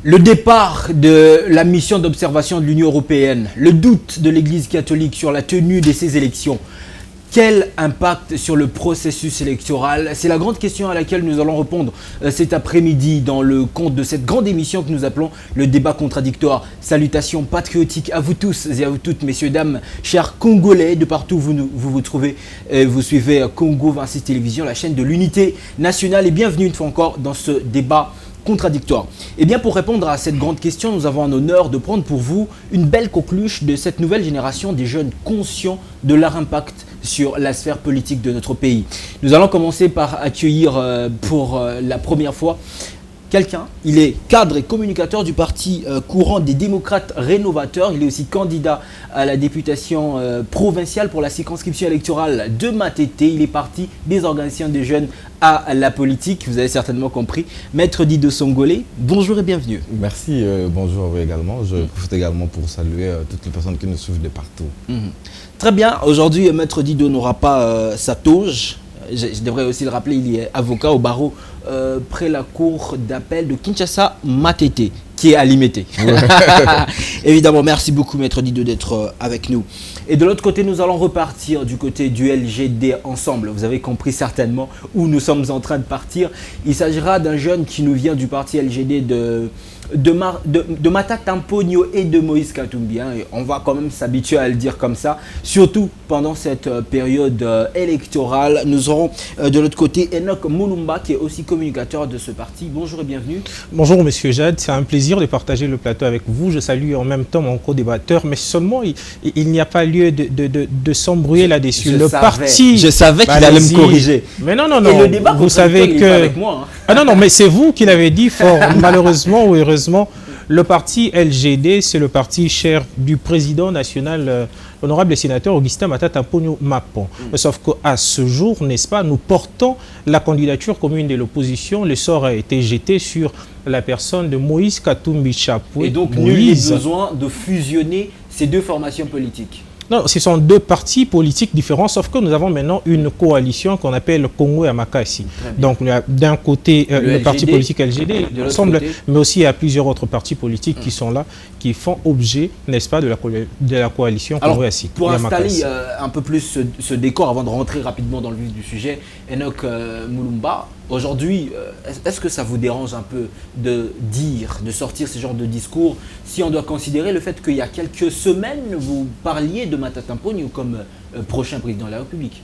Le départ de la mission d'observation de l'Union européenne, le doute de l'Église catholique sur la tenue de ces élections, quel impact sur le processus électoral? C'est la grande question à laquelle nous allons répondre cet après-midi dans le compte de cette grande émission que nous appelons le débat contradictoire. Salutations patriotiques à vous tous et à vous toutes, messieurs, dames, chers Congolais, de partout où vous trouvez. Vous suivez Congo 26 Télévision, la chaîne de l'unité nationale, et bienvenue une fois encore dans ce débat contradictoire. Et bien, pour répondre à cette grande question, nous avons un honneur de prendre pour vous une belle coqueluche de cette nouvelle génération des jeunes conscients de leur impact sur la sphère politique de notre pays. Nous allons commencer par accueillir pour la première fois quelqu'un. Il est cadre et communicateur du parti courant des démocrates rénovateurs. Il est aussi candidat à la députation provinciale pour la circonscription électorale de Matete. Il est parti des organisations des jeunes à la politique. Vous avez certainement compris. Maître Dido Songolé, bonjour et bienvenue. Merci, bonjour à vous également. Je profite également pour saluer toutes les personnes qui nous suivent de partout. Très bien. Aujourd'hui, Maître Dido n'aura pas sa toge. Je devrais aussi le rappeler, il est avocat au barreau près la cour d'appel de Kinshasa Matete, qui est à Limete. Ouais. Évidemment, merci beaucoup Maître Dido d'être avec nous. Et de l'autre côté, nous allons repartir du côté du LGD ensemble. Vous avez compris certainement où nous sommes en train de partir. Il s'agira d'un jeune qui nous vient du parti LGD de Matata Mponyo et de Moïse Katumbi. Et on va quand même s'habituer à le dire comme ça, surtout pendant cette période électorale. Nous aurons de l'autre côté Enoch Mulumba, qui est aussi communicateur de ce parti. Bonjour et bienvenue. Bonjour Monsieur Jade, c'est un plaisir de partager le plateau avec vous. Je salue en même temps mon co-débatteur, mais seulement il n'y a pas lieu de s'embrouiller là-dessus. Je savais qu'il allait me corriger. Mais non. Et le débat, vous savez que... avec moi, hein. Ah non, mais c'est vous qui l'avez dit fort. Malheureusement ou heureusement, le parti LGD, c'est le parti cher du président national, l'honorable sénateur Augustin Matata Mponyo Mapon. Sauf qu'à ce jour, n'est-ce pas, nous portons la candidature commune de l'opposition. Le sort a été jeté sur la personne de Moïse Katumbi Chapoué. Et donc, nul n'est besoin de fusionner ces deux formations politiques. Non, ce sont deux partis politiques différents, sauf que nous avons maintenant une coalition qu'on appelle Congo Yamakasi. Donc, d'un côté, le parti politique LGD, ensemble, mais aussi il y a plusieurs autres partis politiques qui sont là, qui font objet, n'est-ce pas, de la coalition Congo Yamakasi. Pour installer un peu plus ce décor, avant de rentrer rapidement dans le vif du sujet, Enoch Mulumba, aujourd'hui, est-ce que ça vous dérange un peu de sortir ce genre de discours, si on doit considérer le fait qu'il y a quelques semaines, vous parliez de Matata Mponyo comme prochain président de la République?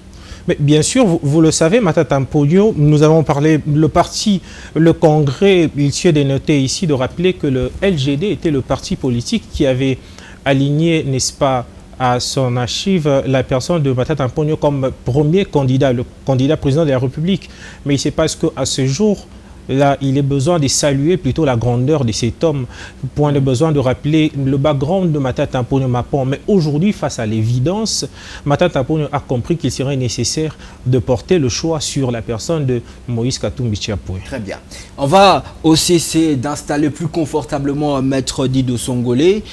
Mais bien sûr, vous le savez, Matata Mponyo, nous avons parlé, le parti, le Congrès, il suffit de noter ici, de rappeler que le LGD était le parti politique qui avait aligné, n'est-ce pas, à son archive la personne de Matata Mponyo comme premier candidat, le candidat président de la République. Mais il se passe qu'à ce jour, là, il est besoin de saluer plutôt la grandeur de cet homme, point de besoin de rappeler le background de Matata Mponyo Mapon. Mais aujourd'hui, face à l'évidence, Matata Mponyo a compris qu'il serait nécessaire de porter le choix sur la personne de Moïse Katumbi Chapoué. Très bien. On va aussi essayer d'installer plus confortablement Maître Dido Songolé.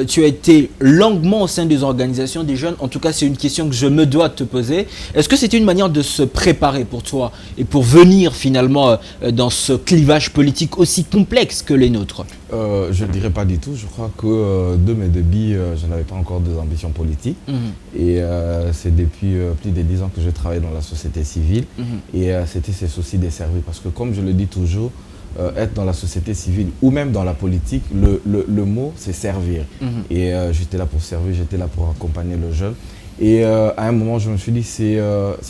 Tu as été longuement au sein des organisations des jeunes. En tout cas, c'est une question que je me dois de te poser. Est-ce que c'était une manière de se préparer pour toi et pour venir finalement dans ce clivage politique aussi complexe que les nôtres? Je ne dirais pas du tout. Je crois que de mes débuts, je n'avais pas encore des ambitions politiques. Et c'est depuis plus de 10 ans que je travaille dans la société civile. Et c'était ce souci de servir. Parce que comme je le dis toujours, être dans la société civile ou même dans la politique, le mot c'est servir. Et j'étais là pour servir, j'étais là pour accompagner le jeune. Et à un moment, je me suis dit, c'est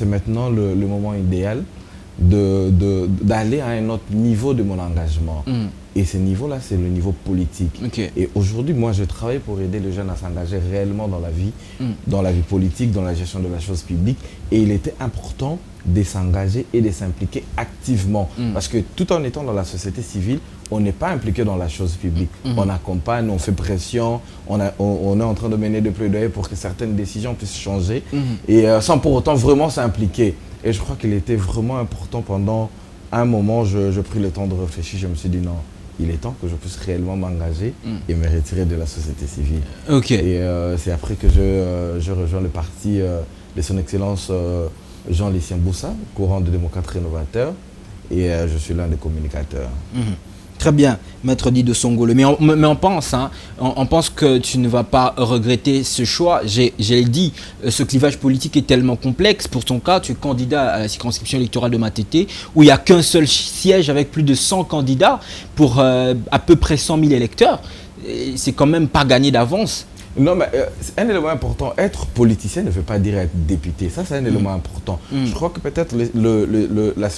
maintenant le moment idéal d'aller à un autre niveau de mon engagement. Et ce niveau-là, c'est le niveau politique. Et aujourd'hui, moi, je travaille pour aider les jeunes à s'engager réellement dans la vie politique, dans la gestion de la chose publique. Et il était important de s'engager et de s'impliquer activement. Parce que tout en étant dans la société civile, on n'est pas impliqué dans la chose publique. On accompagne, on fait pression, on est en train de mener des plaidoyers pour que certaines décisions puissent changer. Et sans pour autant vraiment s'impliquer. Et je crois qu'il était vraiment important pendant un moment, je pris le temps de réfléchir, je me suis dit non, il est temps que je puisse réellement m'engager et me retirer de la société civile. Et c'est après que je rejoins le parti de son excellence Jean-Lucien Boussa, courant de démocrates rénovateurs, et je suis l'un des communicateurs. Très bien, Maître Dido Songolo. Mais on pense, hein, on pense que tu ne vas pas regretter ce choix. J'ai dit, ce clivage politique est tellement complexe. Pour ton cas, tu es candidat à la circonscription électorale de Matete, où il n'y a qu'un seul siège avec plus de 100 candidats pour à peu près 100 000 électeurs. C'est quand même pas gagné d'avance. Non, mais un élément important, être politicien ne veut pas dire être député. Ça, c'est un élément important. Je crois que peut-être les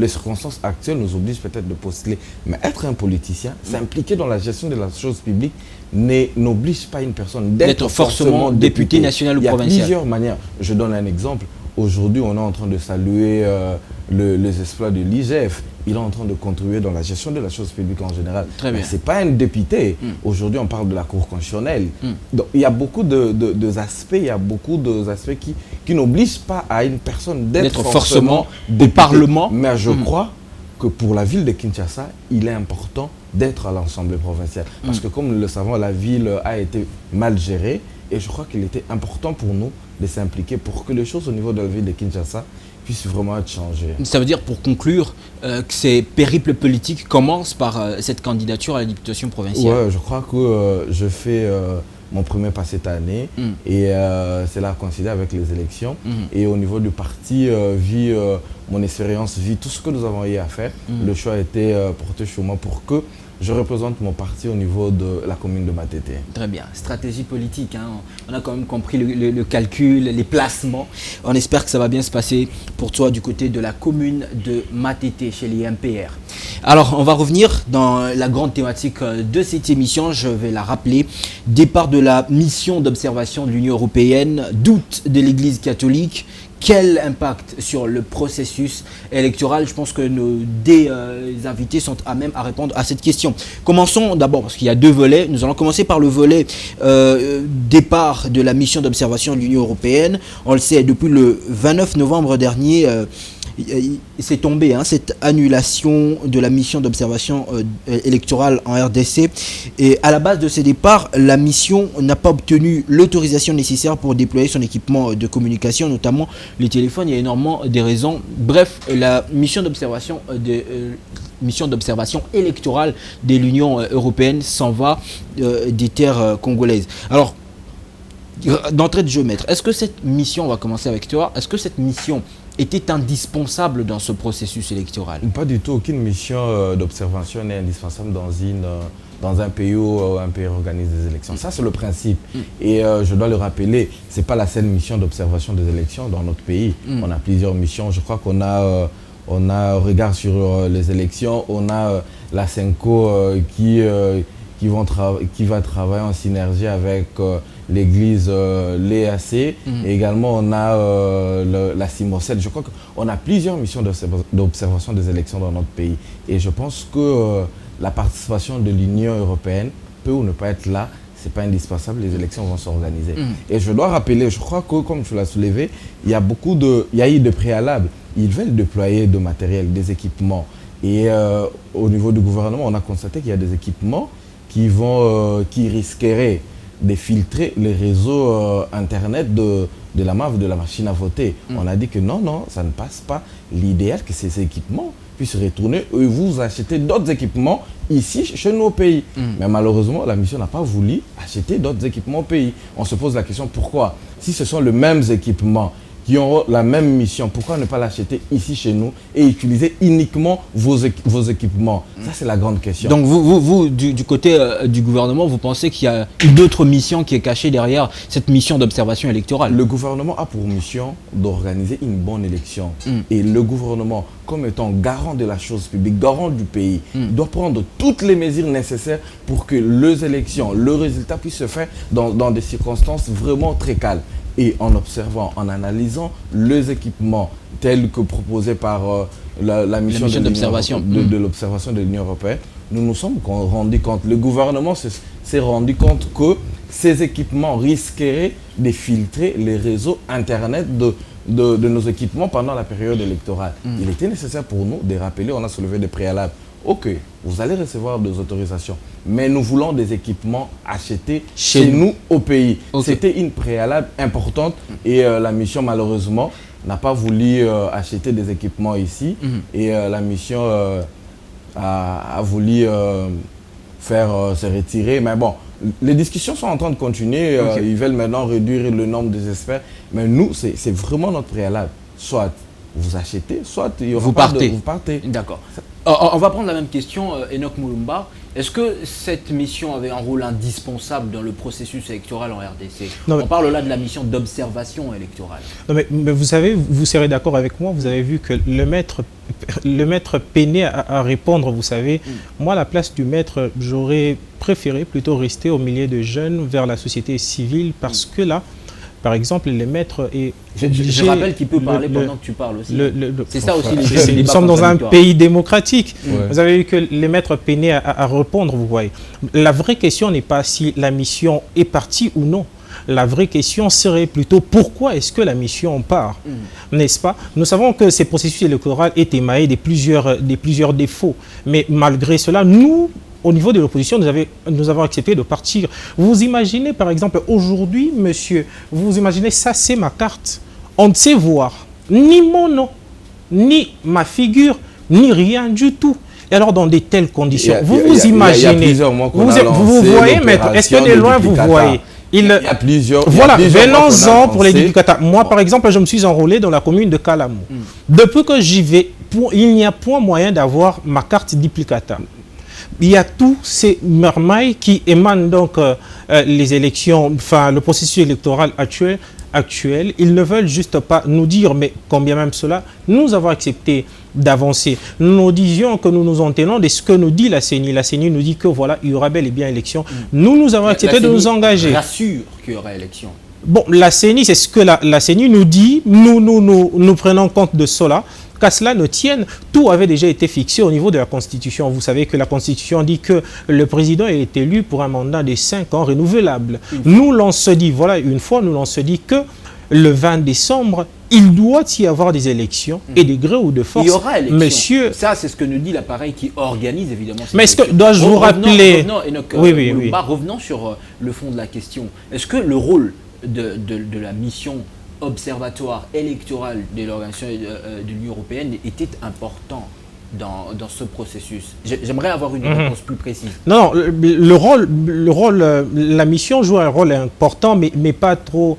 circonstances actuelles nous obligent peut-être de postuler. Mais être un politicien, s'impliquer dans la gestion de la chose publique, n'oblige pas une personne d'être forcément député national ou provincial. Il y a plusieurs manières. Je donne un exemple. Aujourd'hui, on est en train de saluer les exploits de l'IGF. Il est en train de contribuer dans la gestion de la chose publique en général. Très bien. Ce n'est pas un député. Aujourd'hui, on parle de la Cour constitutionnelle. Donc, il y a beaucoup d'aspects qui n'obligent pas à une personne d'être forcément au Parlement. Mais je crois que pour la ville de Kinshasa, il est important d'être à l'Assemblée provinciale. Parce que comme nous le savons, la ville a été mal gérée. Et je crois qu'il était important pour nous de s'impliquer pour que les choses au niveau de la ville de Kinshasa puissent vraiment être changées. Ça veut dire, pour conclure, que ces périples politiques commencent par cette candidature à la députation provinciale. Oui, je crois que je fais mon premier pas cette année et cela coïncide avec les élections. Et au niveau du parti, vu mon expérience, vu tout ce que nous avons eu à faire, le choix a été porté sur moi pour que je représente mon parti au niveau de la commune de Matete. Très bien. Stratégie politique, hein. On a quand même compris le calcul, les placements. On espère que ça va bien se passer pour toi du côté de la commune de Matete, chez les MPR. Alors, on va revenir dans la grande thématique de cette émission. Je vais la rappeler. Départ de la mission d'observation de l'Union européenne, doute de l'Église catholique. Quel impact sur le processus électoral? Je pense que nos invités sont à même à répondre à cette question. Commençons d'abord, parce qu'il y a deux volets. Nous allons commencer par le volet départ de la mission d'observation de l'Union européenne. On le sait, depuis le 29 novembre dernier, c'est tombé, hein, cette annulation de la mission d'observation électorale en RDC. Et à la base de ces départs, la mission n'a pas obtenu l'autorisation nécessaire pour déployer son équipement de communication, notamment les téléphones. Il y a énormément de raisons. Bref, la mission d'observation électorale de l'Union européenne s'en va des terres congolaises. Alors, d'entrée de jeu, maître, est-ce que cette mission, on va commencer avec toi, est-ce que cette mission était indispensable dans ce processus électoral? Pas du tout. Aucune mission d'observation n'est indispensable dans un pays où un pays organise des élections. Ça, c'est le principe. Et je dois le rappeler, ce n'est pas la seule mission d'observation des élections dans notre pays. On a plusieurs missions. Je crois qu'on a regard sur les élections. On a la CENCO qui va travailler en synergie avec l'église, l'EAC. Et également, on a la CIMOCEL. Je crois qu'on a plusieurs missions d'observation des élections dans notre pays. Et je pense que la participation de l'Union européenne peut ou ne pas être là. Ce n'est pas indispensable, les élections vont s'organiser. Et je dois rappeler, je crois que, comme tu l'as soulevé, il y a eu de préalables. Ils veulent déployer de matériel, des équipements. Et au niveau du gouvernement, on a constaté qu'il y a des équipements qui risqueraient de filtrer les réseaux Internet de la MAV, de la machine à voter. On a dit que non, ça ne passe pas. L'idéal, que ces équipements puissent retourner et vous achetez d'autres équipements ici, chez nous au pays. Mais malheureusement, la mission n'a pas voulu acheter d'autres équipements au pays. On se pose la question, pourquoi? Si ce sont les mêmes équipements qui ont la même mission, pourquoi ne pas l'acheter ici chez nous et utiliser uniquement vos équipements? Ça, c'est la grande question. Donc vous du côté du gouvernement, vous pensez qu'il y a une autre mission qui est cachée derrière cette mission d'observation électorale? Le gouvernement a pour mission d'organiser une bonne élection. Et le gouvernement, comme étant garant de la chose publique, garant du pays, doit prendre toutes les mesures nécessaires pour que les élections, le résultat puisse se faire dans des circonstances vraiment très calmes. Et en observant, en analysant les équipements tels que proposés par la mission d'observation de l'observation de l'Union européenne, nous nous sommes rendus compte, le gouvernement s'est rendu compte que ces équipements risqueraient de filtrer les réseaux Internet de nos équipements pendant la période électorale. Il était nécessaire pour nous de rappeler, on a soulevé des préalables. Ok, vous allez recevoir des autorisations, mais nous voulons des équipements achetés chez nous au pays. C'était une préalable importante et la mission, malheureusement, n'a pas voulu acheter des équipements ici. Et la mission a voulu faire se retirer. Mais bon, les discussions sont en train de continuer. Ils veulent maintenant réduire le nombre des experts. Mais nous, c'est vraiment notre préalable. Soit vous achetez, soit il y aura vous partez. Vous partez. D'accord. On va prendre la même question, Enoch Mulumba. Est-ce que cette mission avait un rôle indispensable dans le processus électoral en RDC? On parle là de la mission d'observation électorale. Non, mais vous savez, vous serez d'accord avec moi, vous avez vu que le maître peinait à répondre, vous savez. Moi, à la place du maître, j'aurais préféré plutôt rester au milieu de jeunes vers la société civile parce que là, par exemple, les maîtres et je rappelle qu'il peut parler pendant que tu parles aussi. C'est ça aussi les nous sommes dans un pays démocratique. Vous avez vu que les maîtres peinaient à répondre, vous voyez. La vraie question n'est pas si la mission est partie ou non. La vraie question serait plutôt pourquoi est-ce que la mission part, n'est-ce pas? Nous savons que ces processus électoraux est émaillé de plusieurs défauts. Mais malgré cela, nous, au niveau de l'opposition, nous avons accepté de partir. Vous imaginez, par exemple, aujourd'hui, monsieur, vous imaginez, ça c'est ma carte. On ne sait voir ni mon nom, ni ma figure, ni rien du tout. Et alors, dans de telles conditions, vous imaginez, vous voyez, maître, est-ce que de loin vous voyez? Il y a plusieurs. Voilà, venons-en pour les Duplicata. Moi, par exemple, je me suis enrôlé dans la commune de Kalamou. Depuis que j'y vais, il n'y a point moyen d'avoir ma carte Duplicata. Il y a tous ces mermailles qui émanent donc les élections, enfin le processus électoral actuel. Ils ne veulent juste pas nous dire, mais combien même cela, nous avons accepté d'avancer. Nous disions que nous nous en tenons de ce que nous dit la CENI. La CENI nous dit que voilà, il y aura bel et bien élection. Nous avons accepté de nous engager. La CENI rassure qu'il y aura élection. Bon, la CENI, c'est ce que la CENI nous dit. Nous prenons compte de cela. Qu'à cela ne tienne, tout avait déjà été fixé au niveau de la Constitution. Vous savez que la Constitution dit que le président est élu pour un mandat de 5 ans renouvelable. Nous, l'on se dit, voilà, une fois, nous, l'on se dit que le 20 décembre, il doit y avoir des élections et de gré ou de force. Il y aura élection. Monsieur... Ça, c'est ce que nous dit l'appareil qui organise évidemment ces Mais est-ce que dois-je vous rappeler... Revenons sur le fond de la question. Est-ce que le rôle de la mission observatoire électoral de l'organisation de l'Union européenne était important dans ce processus? J'aimerais avoir une réponse plus précise. Non, la mission joue un rôle important, mais pas trop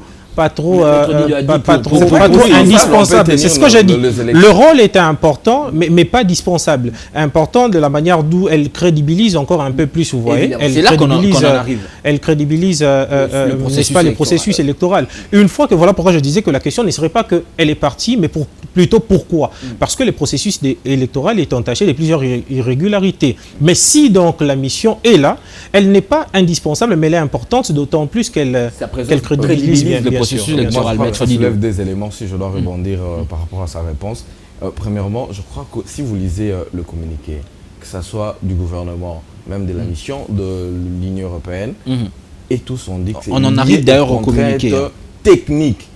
indispensable. C'est ce que j'ai dit. Le rôle était important, mais pas indispensable. Important de la manière d'où elle crédibilise encore un peu plus, vous voyez. C'est là qu'on en arrive. Elle crédibilise le processus électoral. Une fois que, voilà pourquoi je disais que la question ne serait pas qu'elle est partie, mais plutôt pourquoi. Parce que le processus électoral est entaché de plusieurs irrégularités. Mais si donc la mission est là, elle n'est pas indispensable, mais elle est importante, d'autant plus qu'elle crédibilise bien sûr. Moi, je soulève des éléments, si je dois rebondir par rapport à sa réponse. Premièrement, je crois que si vous lisez le communiqué, que ce soit du gouvernement, même de la mission de l'Union européenne, et tous on dit que c'est on en arrive d'ailleurs au communiqué technique.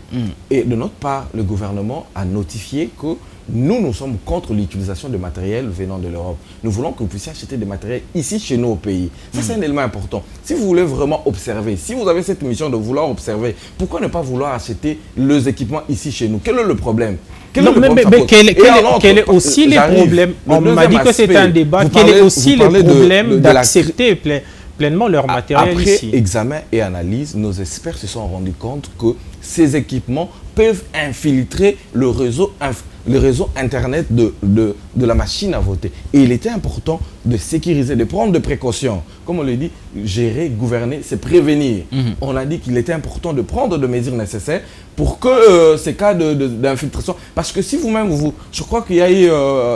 Et de notre part, le gouvernement a notifié que nous sommes contre l'utilisation de matériel venant de l'Europe. Nous voulons que vous puissiez acheter des matériels ici chez nous au pays. Ça, c'est un élément important. Si vous voulez vraiment observer, si vous avez cette mission de vouloir observer, pourquoi ne pas vouloir acheter les équipements ici chez nous? Quel est le problème? Quel est aussi les problèmes? On m'a dit que c'est un débat. Quel est aussi le problème d'accepter pleinement leur matériel ici? Après examen et analyse, nos experts se sont rendus compte que ces équipements peuvent infiltrer le réseau Internet de la machine à voter. Et il était important de sécuriser, de prendre des précautions. Comme on le dit, gérer, gouverner, c'est prévenir. On a dit qu'il était important de prendre des mesures nécessaires pour que ces cas d'infiltration... Parce que si vous-même, je crois qu'il y a eu,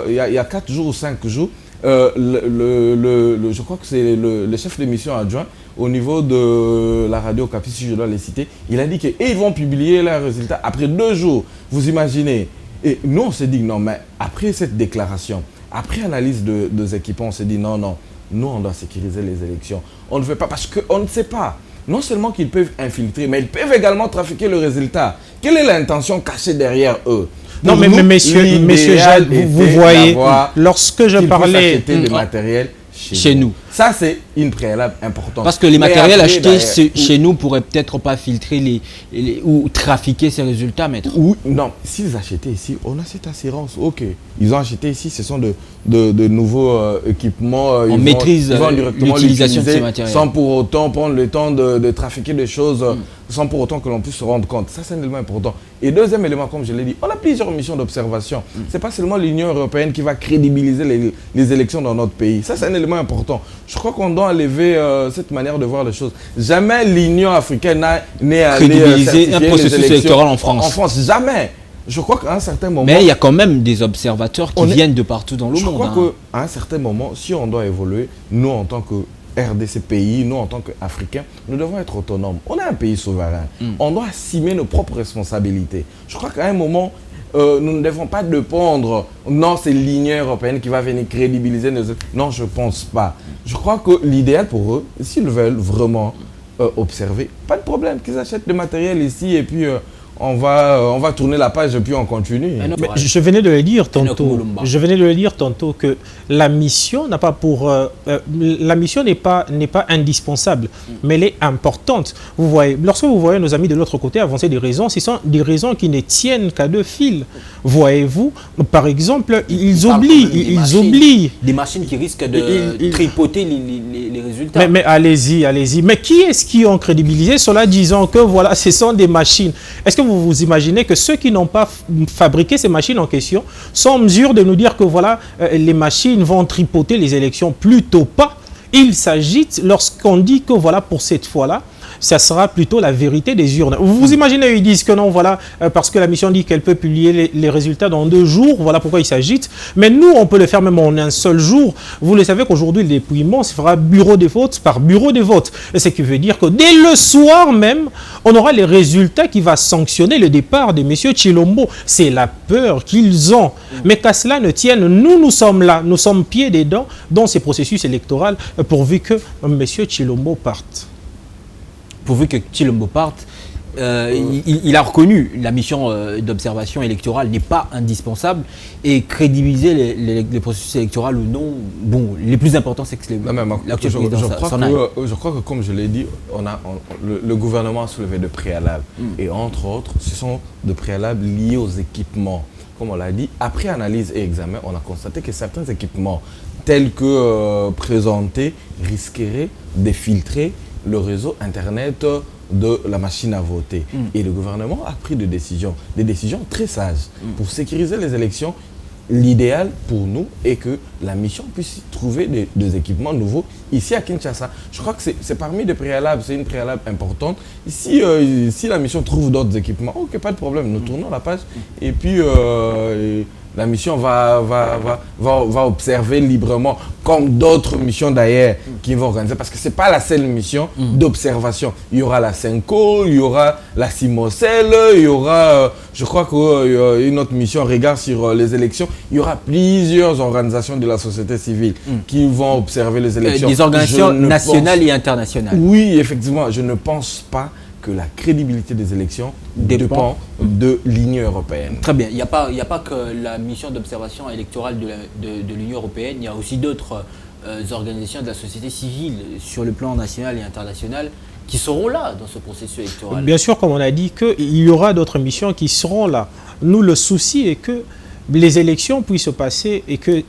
il y a 4 jours ou 5 jours, je crois que c'est le chef de mission adjoint au niveau de la radio Capi, si je dois les citer, il a dit qu'ils vont publier leurs résultats après 2 jours. Vous imaginez? Et nous, on s'est dit non, mais après cette déclaration, après analyse des équipements, on s'est dit non, nous, on doit sécuriser les élections. On ne veut pas, parce qu'on ne sait pas. Non seulement qu'ils peuvent infiltrer, mais ils peuvent également trafiquer le résultat. Quelle est l'intention cachée derrière eux? Non, mais messieurs Jal, vous voyez, lorsque je parlais... acheter le matériel chez nous. Ça, c'est une préalable importante. Parce que les matériels achetés chez nous pourraient peut-être pas filtrer ou trafiquer ces résultats, maître. Ou non, s'ils achetaient ici, on a cette assurance. Ok, ils ont acheté ici, ce sont de nouveaux équipements. On maîtrise l'utilisation de ces matériels. Sans pour autant prendre le temps de trafiquer des choses, sans pour autant que l'on puisse se rendre compte. Ça, c'est un élément important. Et deuxième élément, comme je l'ai dit, on a plusieurs missions d'observation. Ce n'est pas seulement l'Union européenne qui va crédibiliser les élections dans notre pays. Ça, c'est un élément important. Je crois qu'on doit enlever cette manière de voir les choses. Jamais l'Union africaine n'est allée crédibiliser un processus électoral en France. En France, jamais. Je crois qu'à un certain moment... Mais il y a quand même des observateurs qui viennent de partout dans le monde. Je crois qu'à un certain moment, si on doit évoluer, nous en tant que RDC pays, nous en tant qu'Africains, nous devons être autonomes. On est un pays souverain. On doit assumer nos propres responsabilités. Je crois qu'à un moment, nous ne devons pas dépendre. Non, c'est l'Union européenne qui va venir crédibiliser nos... Non, je ne pense pas. Je crois que l'idéal pour eux, s'ils veulent vraiment observer, pas de problème, qu'ils achètent du matériel ici et puis... on va tourner la page et puis on continue. Mais je venais de le dire tantôt. Que la mission n'a pas pour la mission n'est pas indispensable, mais elle est importante. Vous voyez, lorsque vous voyez nos amis de l'autre côté avancer des raisons, ce sont des raisons qui ne tiennent qu'à deux fils. Voyez-vous, par exemple, ils oublient des machines qui risquent de tripoter les résultats. Mais allez-y. Mais qui est-ce qui ont crédibilisé cela, disant que voilà, ce sont des machines? Est-ce que vous vous imaginez que ceux qui n'ont pas fabriqué ces machines en question sont en mesure de nous dire que voilà, les machines vont tripoter les élections? Plutôt pas. Il s'agit, lorsqu'on dit que voilà, pour cette fois-là, ça sera plutôt la vérité des urnes. Vous vous imaginez, ils disent que non, voilà, parce que la mission dit qu'elle peut publier les résultats dans 2 jours, voilà pourquoi ils s'agitent. Mais nous, on peut le faire même en un seul jour. Vous le savez qu'aujourd'hui, le dépouillement se fera bureau de vote par bureau de vote. Ce qui veut dire que dès le soir même, on aura les résultats qui vont sanctionner le départ de M. Tshilombo. C'est la peur qu'ils ont. Mais qu'à cela ne tienne, nous sommes là, nous sommes pieds dedans dans ces processus électoraux pourvu que M. Tshilombo parte. Pourvu que Tshilombo parte, il a reconnu la mission d'observation électorale n'est pas indispensable et crédibiliser les processus électoraux ou non, bon, les plus importants c'est que l'actuel président s'en aille. Je crois que comme je l'ai dit, le gouvernement a soulevé de préalables et entre autres, ce sont de préalables liés aux équipements. Comme on l'a dit, après analyse et examen, on a constaté que certains équipements tels que présentés risqueraient de filtrer le réseau Internet de la machine à voter. Et le gouvernement a pris des décisions très sages pour sécuriser les élections. L'idéal pour nous est que la mission puisse trouver des équipements nouveaux ici à Kinshasa. Je crois que c'est parmi les préalables, c'est une préalable importante. Si la mission trouve d'autres équipements, ok, pas de problème, nous tournons la page et puis la mission va observer librement, comme d'autres missions d'ailleurs qui vont organiser. Parce que ce n'est pas la seule mission d'observation. Il y aura la CENCO, il y aura la CIMOCEL, il y aura, je crois qu'une autre mission regarde sur les élections. Il y aura plusieurs organisations de la société civile qui vont observer les élections. Des organisations nationales et internationales. Oui, effectivement, je ne pense pas que la crédibilité des élections dépend de l'Union européenne. Très bien. Il n'y a pas que la mission d'observation électorale de l'Union européenne, il y a aussi d'autres organisations de la société civile sur le plan national et international qui seront là dans ce processus électoral. Bien sûr, comme on a dit, qu'il y aura d'autres missions qui seront là. Nous, le souci est que les élections puissent se passer et que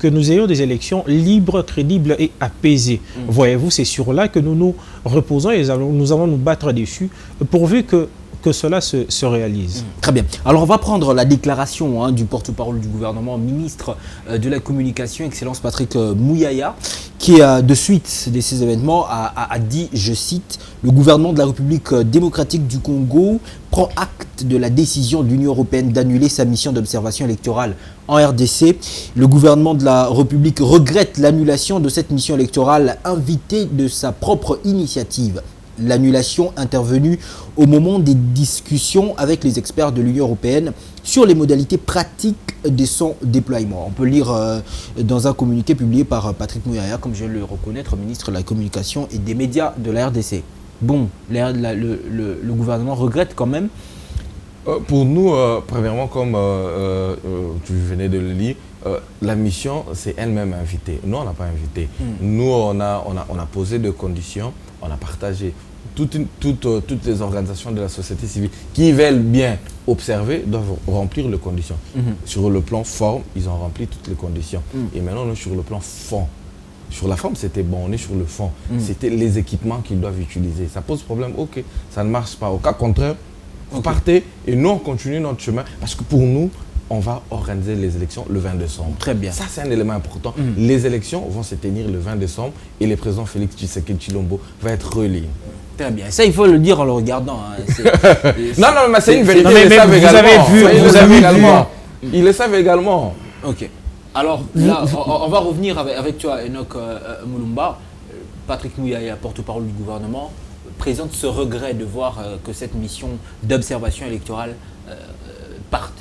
nous ayons des élections libres, crédibles et apaisées. Voyez-vous, c'est sur là que nous nous reposons et nous allons nous battre dessus pourvu que cela se réalise. Très bien. Alors, on va prendre la déclaration du porte-parole du gouvernement, ministre de la Communication, Excellence Patrick Muyaya, qui, de suite de ces événements, a dit, je cite, « Le gouvernement de la République démocratique du Congo prend acte de la décision de l'Union européenne d'annuler sa mission d'observation électorale en RDC. Le gouvernement de la République regrette l'annulation de cette mission électorale invitée de sa propre initiative. » L'annulation intervenue au moment des discussions avec les experts de l'Union européenne sur les modalités pratiques de son déploiement. On peut lire dans un communiqué publié par Patrick Muyaya, comme je viens de le reconnaître, ministre de la Communication et des médias de la RDC. Bon, le gouvernement regrette quand même Pour nous, premièrement, comme tu venais de le lire, la mission, c'est elle-même invitée. Nous, on n'a pas invité. Nous, on a posé des conditions, on a partagé. Toutes les organisations de la société civile qui veulent bien observer doivent remplir les conditions. Sur le plan forme, ils ont rempli toutes les conditions. Et maintenant, on est sur le plan fond. Sur la forme, c'était bon, on est sur le fond. C'était les équipements qu'ils doivent utiliser. Ça pose problème, ok, ça ne marche pas. Au cas contraire, vous partez et nous, on continue notre chemin. Parce que pour nous, on va organiser les élections le 20 décembre. Très bien. Ça, c'est un élément important. Les élections vont se tenir le 20 décembre et le président Félix Tshisekedi Tshilombo va être relié. Très bien. Ça, il faut le dire en le regardant. Hein. Non, mais c'est une vérité. Mais vous avez vu également. Ils le savent également. Ok. Alors là, on va revenir avec toi, Enoch Mulumba. Patrick Mouyaya, porte-parole du gouvernement, présente ce regret de voir que cette mission d'observation électorale parte.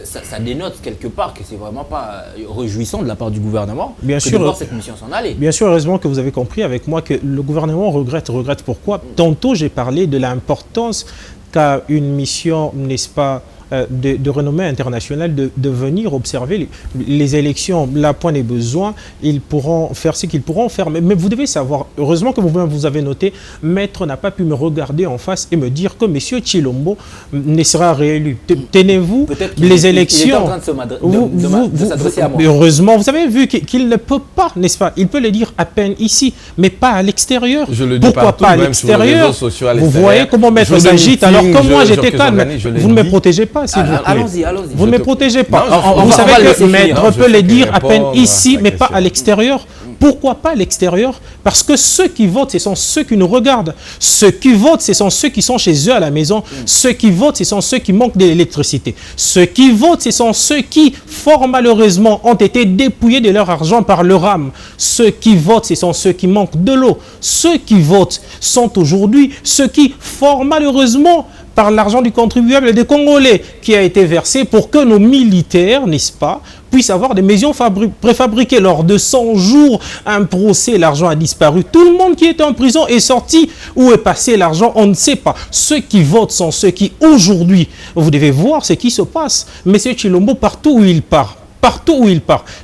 Ça dénote quelque part que c'est vraiment pas réjouissant de la part du gouvernement de voir cette mission s'en aller. Bien sûr, heureusement que vous avez compris avec moi que le gouvernement regrette pourquoi. Tantôt, j'ai parlé de l'importance qu'a une mission, n'est-ce pas, de renommée internationale de venir observer les élections. Là, point des besoins, ils pourront faire ce qu'ils pourront faire. Mais vous devez savoir, heureusement que vous avez noté, Maître n'a pas pu me regarder en face et me dire que M. Tshilombo ne sera réélu. Tenez-vous, les élections... Il est en train de s'adresser à moi. Heureusement, vous avez vu qu'il ne peut pas, n'est-ce pas? Il peut le dire à peine ici, mais pas à l'extérieur. Pourquoi pas à l'extérieur? Vous voyez comment Maître s'agite alors que moi j'étais calme. Vous ne me protégez pas. Allons-y. Vous ne me protégez pas. Non, vous savez que Maître peut le dire à peine ici, mais pas à l'extérieur. Pourquoi pas à l'extérieur? Parce que ceux qui votent, ce sont ceux qui nous regardent. Ceux qui votent, ce sont ceux qui sont chez eux à la maison. Ceux qui votent, ce sont ceux qui manquent d'électricité. Ceux qui votent, ce sont ceux qui, fort malheureusement, ont été dépouillés de leur argent par le RAM. Ceux qui votent, ce sont ceux qui manquent de l'eau. Ceux qui votent sont aujourd'hui ceux qui, fort malheureusement, par l'argent du contribuable des Congolais qui a été versé pour que nos militaires, n'est-ce pas, puissent avoir des maisons préfabriquées. Lors de 100 jours, un procès, l'argent a disparu. Tout le monde qui était en prison est sorti. Où est passé l'argent? On ne sait pas. Ceux qui votent sont ceux qui, aujourd'hui, vous devez voir ce qui se passe. Monsieur Tshilombo, partout où il part,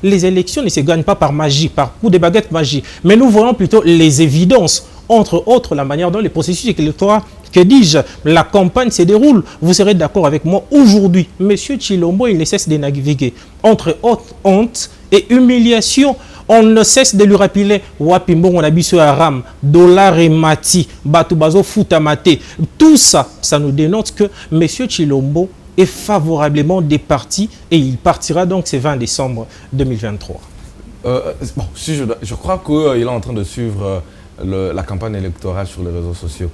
les élections ne se gagnent pas par magie, par coup de baguettes magiques. Mais nous voyons plutôt les évidences. Entre autres, la manière dont les processus électoraux, que dis-je, la campagne se déroule. Vous serez d'accord avec moi aujourd'hui. Monsieur Tshilombo, il ne cesse de naviguer entre honte et humiliation. On ne cesse de lui rappeler Wapimbo, on a biso aram, dollar et mati, batubazo futamate. Tout ça, ça nous dénote que Monsieur Tshilombo est favorablement départi et il partira donc ce 20 décembre 2023. Je crois qu'il est en train de suivre la campagne électorale sur les réseaux sociaux.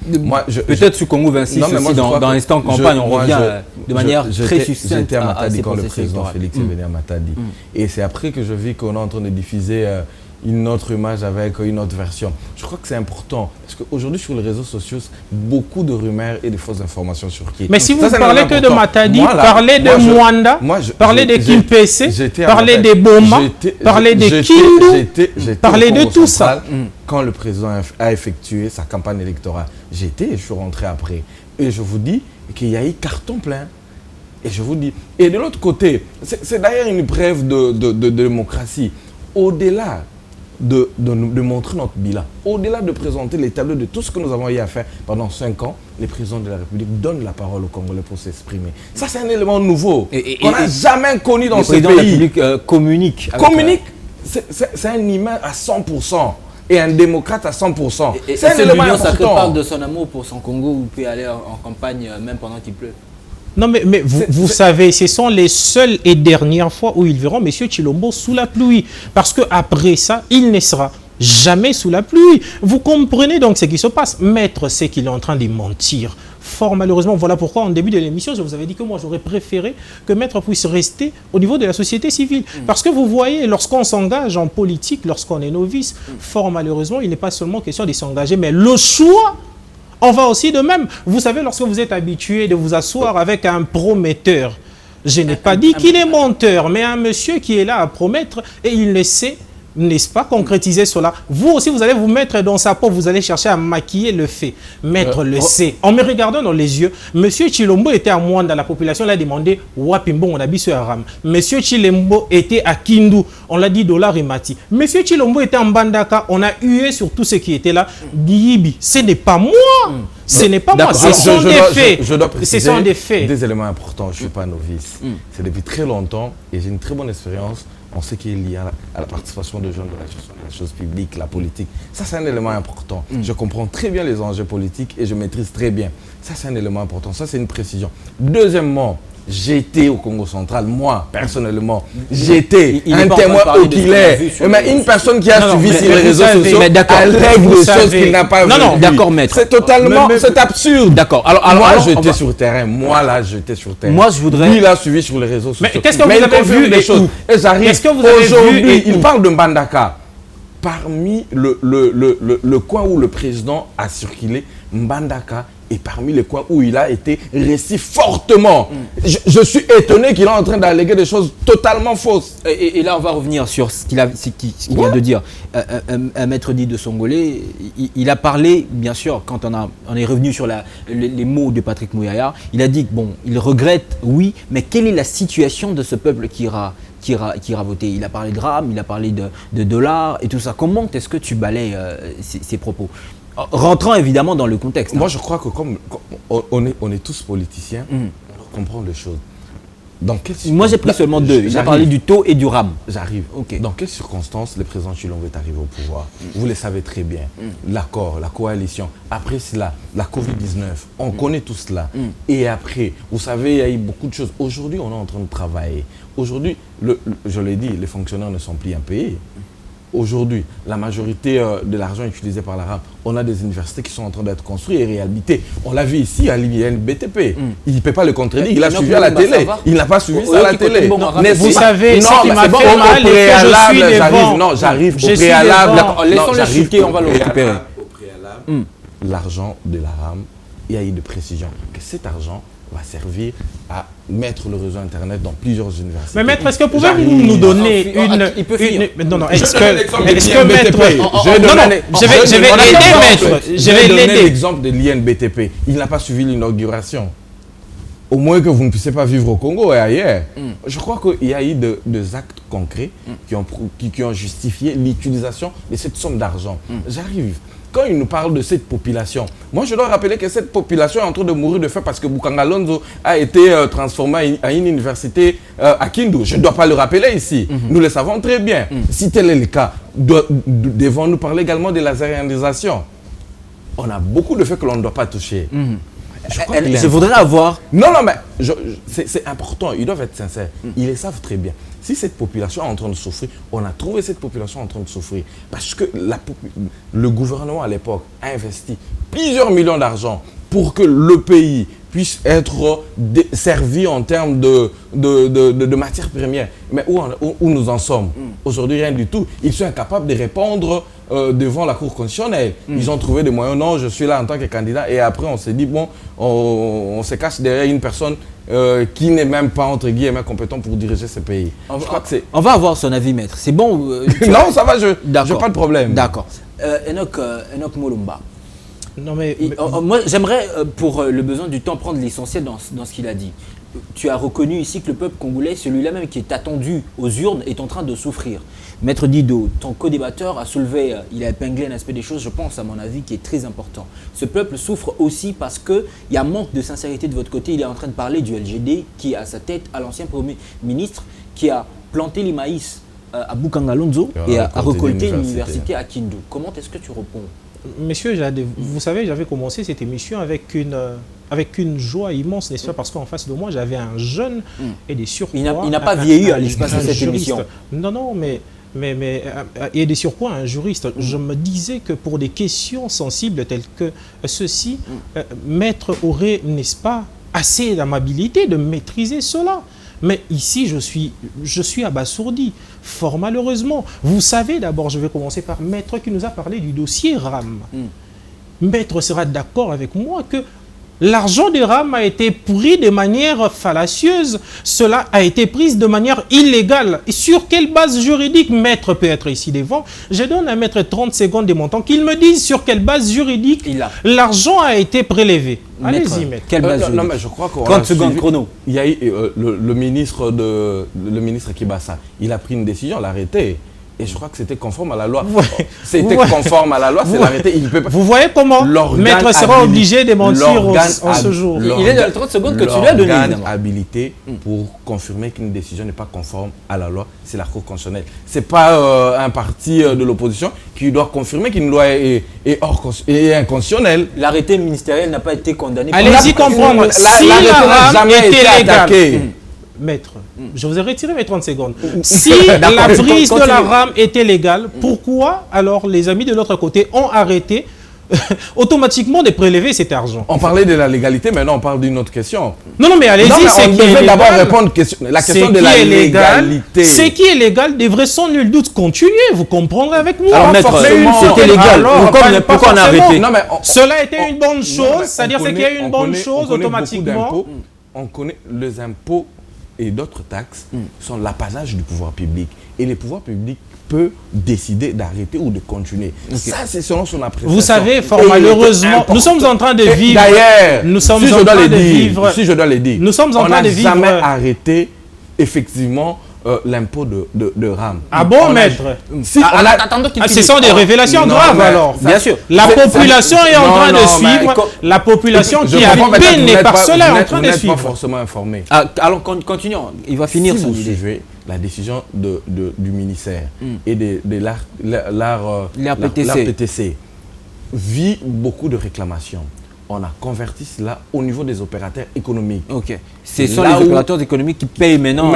Peut-être sur Congo 26 aussi, dans l'instant campagne, on revient de manière très succincte. J'étais à Matadi quand le président Félix est venu à Matadi. Et c'est après que je vis qu'on est en train de diffuser une autre image avec une autre version. Je crois que c'est important parce qu'aujourd'hui sur les réseaux sociaux, beaucoup de rumeurs et de fausses informations circulent. Mais si vous parlez que de Matadi, parlez de Mwanda, parlez de Kimpese, parlez de Boma, parlez de Kindu, parlez de tout ça. Quand le président a effectué sa campagne électorale, j'étais et je suis rentré après. Et je vous dis qu'il y a eu carton plein. Et je vous dis, et de l'autre côté, c'est d'ailleurs une preuve de démocratie. Au-delà de montrer notre bilan, au-delà de présenter les tableaux de tout ce que nous avons eu à faire pendant 5 ans, les présidents de la République donnent la parole aux Congolais pour s'exprimer. Ça, c'est un élément nouveau qu'on n'a jamais connu dans ce pays. Le président de la République communique. C'est un humain à 100%. Et un démocrate à 100%. C'est un élément important. Parle de son amour pour son Congo, où il peut aller en campagne même pendant qu'il pleut. Non, mais vous savez, ce sont les seules et dernières fois où ils verront M. Tshilombo sous la pluie. Parce qu'après ça, il ne sera jamais sous la pluie. Vous comprenez donc ce qui se passe. Maître sait qu'il est en train de mentir. Fort malheureusement, voilà pourquoi en début de l'émission, je vous avais dit que moi j'aurais préféré que Maître puisse rester au niveau de la société civile. Parce que vous voyez, lorsqu'on s'engage en politique, lorsqu'on est novice, fort malheureusement, il n'est pas seulement question de s'engager, mais le choix, on va aussi de même. Vous savez, lorsque vous êtes habitué de vous asseoir avec un prometteur, je n'ai pas dit qu'il est menteur, mais un monsieur qui est là à promettre et il ne sait n'est-ce pas, concrétiser cela. Vous aussi, vous allez vous mettre dans sa peau, vous allez chercher à maquiller le fait. Maître le sait. En me regardant dans les yeux, Monsieur Chilombo était à Mwanda, la population l'a demandé, Wapimbo, on a dit sur Aram. Monsieur Chilombo était à Kindu, on l'a dit Dollar et Mati. Monsieur Chilombo était en Bandaka, on a hué sur tout ce qui était là. Diyibi, ce n'est pas moi. Ce n'est pas moi, ce sont des faits. Je dois préciser ce sont des faits. Des éléments importants, je ne suis pas novice. C'est depuis très longtemps et j'ai une très bonne expérience. On sait qu'il y a à la participation des jeunes de la chose publique, la politique. Ça, c'est un élément important. Je comprends très bien les enjeux politiques et je maîtrise très bien. Ça, c'est un élément important. Ça, c'est une précision. Deuxièmement, j'étais au Congo central, moi, personnellement, j'étais un témoin oculaire. Mais une personne qui a suivi sur les réseaux sociaux allègue des choses qu'il n'a pas vues. Non, d'accord, maître. C'est totalement, c'est absurde. D'accord. Moi, j'étais sur le terrain. Moi, là, j'étais sur le terrain. Moi, je voudrais... Lui, il a suivi sur les réseaux sociaux. Mais qu'est-ce que vous avez vu des choses. Et j'arrive. Qu'est-ce que vous avez vu aujourd'hui, il parle de Mbandaka. Parmi le coin où le président a circulé, Mbandaka est parmi les coins où il a été reçu fortement. Je suis étonné qu'il est en train d'alléguer des choses totalement fausses. Et là, on va revenir sur ce qu'il vient de dire. Maître Dit de Songolé, il a parlé, bien sûr, quand on est revenu sur les mots de Patrick Mouyaya, il a dit que, bon, il regrette, oui, mais quelle est la situation de ce peuple qui ira voter? Il a parlé de rame, il a parlé de dollars et tout ça. Comment est-ce que tu balayes ces propos? Rentrant évidemment dans le contexte. Moi, je crois que comme on est tous politiciens, on comprend les choses. Moi, j'ai pris seulement deux. Il a parlé du taux et du RAM. J'arrive. Okay. Dans quelles circonstances le président Chilombo est arrivé au pouvoir? Vous le savez très bien. L'accord, la coalition. Après cela, la Covid-19. On connaît tout cela. Et après, vous savez, il y a eu beaucoup de choses. Aujourd'hui, on est en train de travailler. Aujourd'hui, je l'ai dit, les fonctionnaires ne sont plus impayés. Aujourd'hui, la majorité de l'argent utilisé par la RAM, on a des universités qui sont en train d'être construites et réhabilitées. On l'a vu ici à l'INBTP. Il ne peut pas le contredire, il a suivi à la télé. Il n'a pas suivi ça à la télé. Vous savez, ce qui m'a fait mal est que je suis devant. Non, j'arrive au préalable. Laissons-le chuter, on va le récupérer. Au préalable, l'argent de la RAM, il y a eu de précision que cet argent va servir à mettre le réseau Internet dans plusieurs universités. Mais maître, est-ce que vous pouvez nous donner une... Non, est-ce que maître... Je vais l'aider. L'exemple de l'INBTP. Il n'a pas suivi l'inauguration. Au moins que vous ne puissiez pas vivre au Congo et ailleurs. Je crois qu'il y a eu des actes concrets qui ont justifié l'utilisation de cette somme d'argent. J'arrive. Quand il nous parle de cette population, moi je dois rappeler que cette population est en train de mourir de faim parce que Bukanga Lonzo a été transformé à une université à Kindu. Je ne dois pas le rappeler ici. Nous le savons très bien. Si tel est le cas, devons-nous parler également de la zéréalisation? On a beaucoup de faits que l'on ne doit pas toucher. Je voudrais avoir... Non, mais c'est important. Ils doivent être sincères. Ils le savent très bien. Si cette population est en train de souffrir, on a trouvé cette population en train de souffrir. Parce que le gouvernement à l'époque a investi plusieurs millions d'argent pour que le pays puisse être servi en termes de matières premières. Mais où nous en sommes? Aujourd'hui, rien du tout. Ils sont incapables de répondre devant la Cour constitutionnelle. Ils ont trouvé des moyens. Non, je suis là en tant que candidat. Et après, on s'est dit, bon, on se cache derrière une personne qui n'est même pas, entre guillemets, compétent pour diriger ce pays. On va avoir son avis, maître. C'est bon non, ça va, je n'ai pas de problème. D'accord. Enoch Molumba. Non, mais moi, j'aimerais, pour le besoin du temps, prendre l'essentiel dans ce qu'il a dit. Tu as reconnu ici que le peuple congolais, celui-là même qui est attendu aux urnes, est en train de souffrir. Maître Dido, ton co-débatteur a soulevé, il a épinglé un aspect des choses, je pense, à mon avis, qui est très important. Ce peuple souffre aussi parce qu'il y a manque de sincérité de votre côté. Il est en train de parler du LGD, qui a à sa tête à l'ancien Premier ministre, qui a planté les maïs à Bukanga Lonzo et a récolté une université à Kindu. Comment est-ce que tu réponds? Messieurs, vous savez, j'avais commencé cette émission avec une joie immense, n'est-ce pas? Parce qu'en face de moi, j'avais un jeune et des surpoids. Il n'a pas vieilli à l'espace de cette émission. Non, mais il y a des surpoids, un juriste. Je me disais que pour des questions sensibles telles que ceci, maître aurait, n'est-ce pas, assez d'amabilité de maîtriser cela. Mais ici, je suis abasourdi, fort malheureusement. Vous savez, d'abord, je vais commencer par Maître qui nous a parlé du dossier RAM. Maître sera d'accord avec moi que L'argent des RAM a été pris de manière fallacieuse. Cela a été pris de manière illégale. Et sur quelle base juridique? Maître peut être ici devant. Je donne à Maître 30 secondes de mon temps qu'il me dise sur quelle base juridique l'argent a été prélevé. Allez-y, Maître. Quelle base juridique? Non, mais je crois qu'on 30 secondes chrono. Il y a eu le ministre Kibasa, il a pris une décision, l'arrêté. Et je crois que c'était conforme à la loi. C'était conforme à la loi, c'est l'arrêté. Vous voyez comment Maître sera obligé de mentir en ce jour. Il est dans les 30 secondes que tu lui as donné. L'organe habilité pour confirmer qu'une décision n'est pas conforme à la loi, c'est la Cour constitutionnelle. Ce n'est pas un parti de l'opposition qui doit confirmer qu'une loi est inconstitutionnelle. L'arrêté ministériel n'a pas été condamné. Allez-y comprendre. Si la RAM était attaquée. Maître, je vous ai retiré mes 30 secondes. Si la prise de la RAM était légale, pourquoi alors les amis de l'autre côté ont arrêté automatiquement de prélever cet argent? On parlait de la légalité, maintenant on parle d'une autre question. Non, mais allez-y, on devait d'abord répondre la question de la légalité. Ce qui est légal devrait sans nul doute continuer, vous comprendrez avec moi. Alors, maître, c'était légal. Pourquoi on a arrêté? Cela était une bonne chose, c'est-à-dire qu'il y a une bonne chose automatiquement. On connaît les impôts et d'autres taxes sont l'apanage du pouvoir public. Et le pouvoir public peut décider d'arrêter ou de continuer. Ça, c'est selon son appréciation. Vous savez, fort malheureusement, nous sommes en train de vivre... D'ailleurs, si je dois le dire, nous sommes en train de vivre... on n'a jamais arrêté, effectivement, l'impôt de RAM. Ah bon, maître? Ce sont des révélations graves, alors. Bien sûr. La population est en train de suivre. La population qui a peiné par cela est en train de suivre. Vous n'êtes pas forcément informé. Alors, continuons. Il va finir son idée. La décision du ministère et de l'ARPTC vit beaucoup de réclamations. On a converti cela au niveau des opérateurs économiques. Ok. Ce sont les opérateurs économiques qui payent maintenant.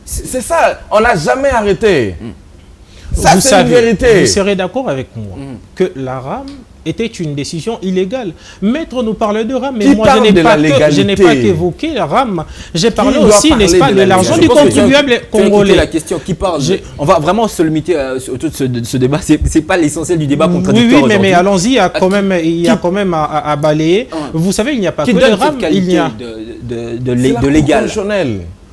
C'est ça. On n'a jamais arrêté. Ça, c'est une vérité. Vous serez d'accord avec moi que la RAM était une décision illégale. Maître nous parle de RAM, mais moi je n'ai pas qu'évoqué la RAM. J'ai parlé aussi, n'est-ce pas, de l'argent du contribuable congolais. La question qui parle. On va vraiment se limiter autour de ce débat. C'est pas l'essentiel du débat contradictoire. Oui, mais allons-y. Il y a quand même à balayer. Vous savez, il n'y a pas que de RAM. Il y a de légal.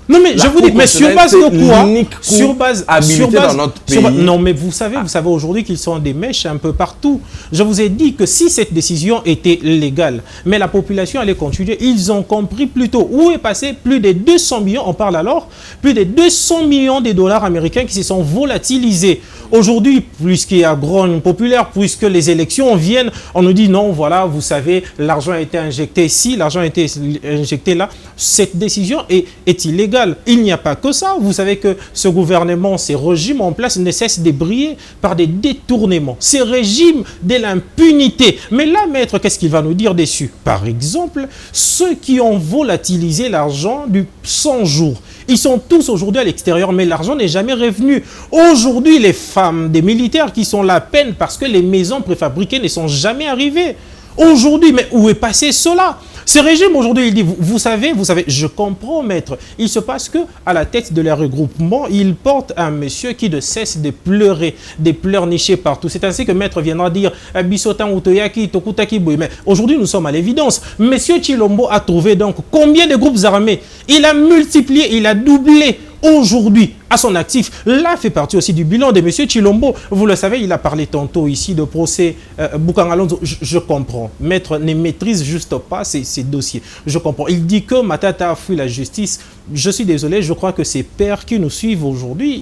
Non, mais je vous dis, mais sur base de quoi? Sur base dans notre pays. Non, mais vous savez aujourd'hui qu'ils sont des mèches un peu partout. Je vous ai dit que si cette décision était légale, mais la population allait continuer, ils ont compris plus tôt où est passé plus de 200 millions, on parle alors, plus de 200 millions de dollars américains qui se sont volatilisés. Aujourd'hui, puisqu'il y a grogne populaire, puisque les élections viennent, on nous dit non, voilà, vous savez, l'argent a été injecté ici, l'argent a été injecté là. Cette décision est illégale. Il n'y a pas que ça. Vous savez que ce gouvernement, ces régimes en place ne cessent de briller par des détournements. Ces régimes de l'impunité. Mais là, maître, qu'est-ce qu'il va nous dire dessus? Par exemple, ceux qui ont volatilisé l'argent du 100 jours. Ils sont tous aujourd'hui à l'extérieur, mais l'argent n'est jamais revenu. Aujourd'hui, les femmes des militaires qui sont là à peine parce que les maisons préfabriquées ne sont jamais arrivées. Aujourd'hui, mais où est passé cela? Ce régime aujourd'hui, il dit, vous savez, je comprends, maître. Il se passe que à la tête de leur regroupement, il porte un monsieur qui ne cesse de pleurer, des pleurs nichés partout. C'est ainsi que maître viendra dire, Bisotan Utoyaki, Tokutaki Boui. Mais aujourd'hui, nous sommes à l'évidence. Monsieur Tshilombo a trouvé donc combien de groupes armés? Il a multiplié, il a doublé. Aujourd'hui, à son actif, là fait partie aussi du bilan de M. Tshilombo. Vous le savez, il a parlé tantôt ici de procès Boukangalonzo. Je comprends. Maître ne maîtrise juste pas ces dossiers. Je comprends. Il dit que Matata a fui la justice. Je suis désolé, je crois que ces pères qui nous suivent aujourd'hui,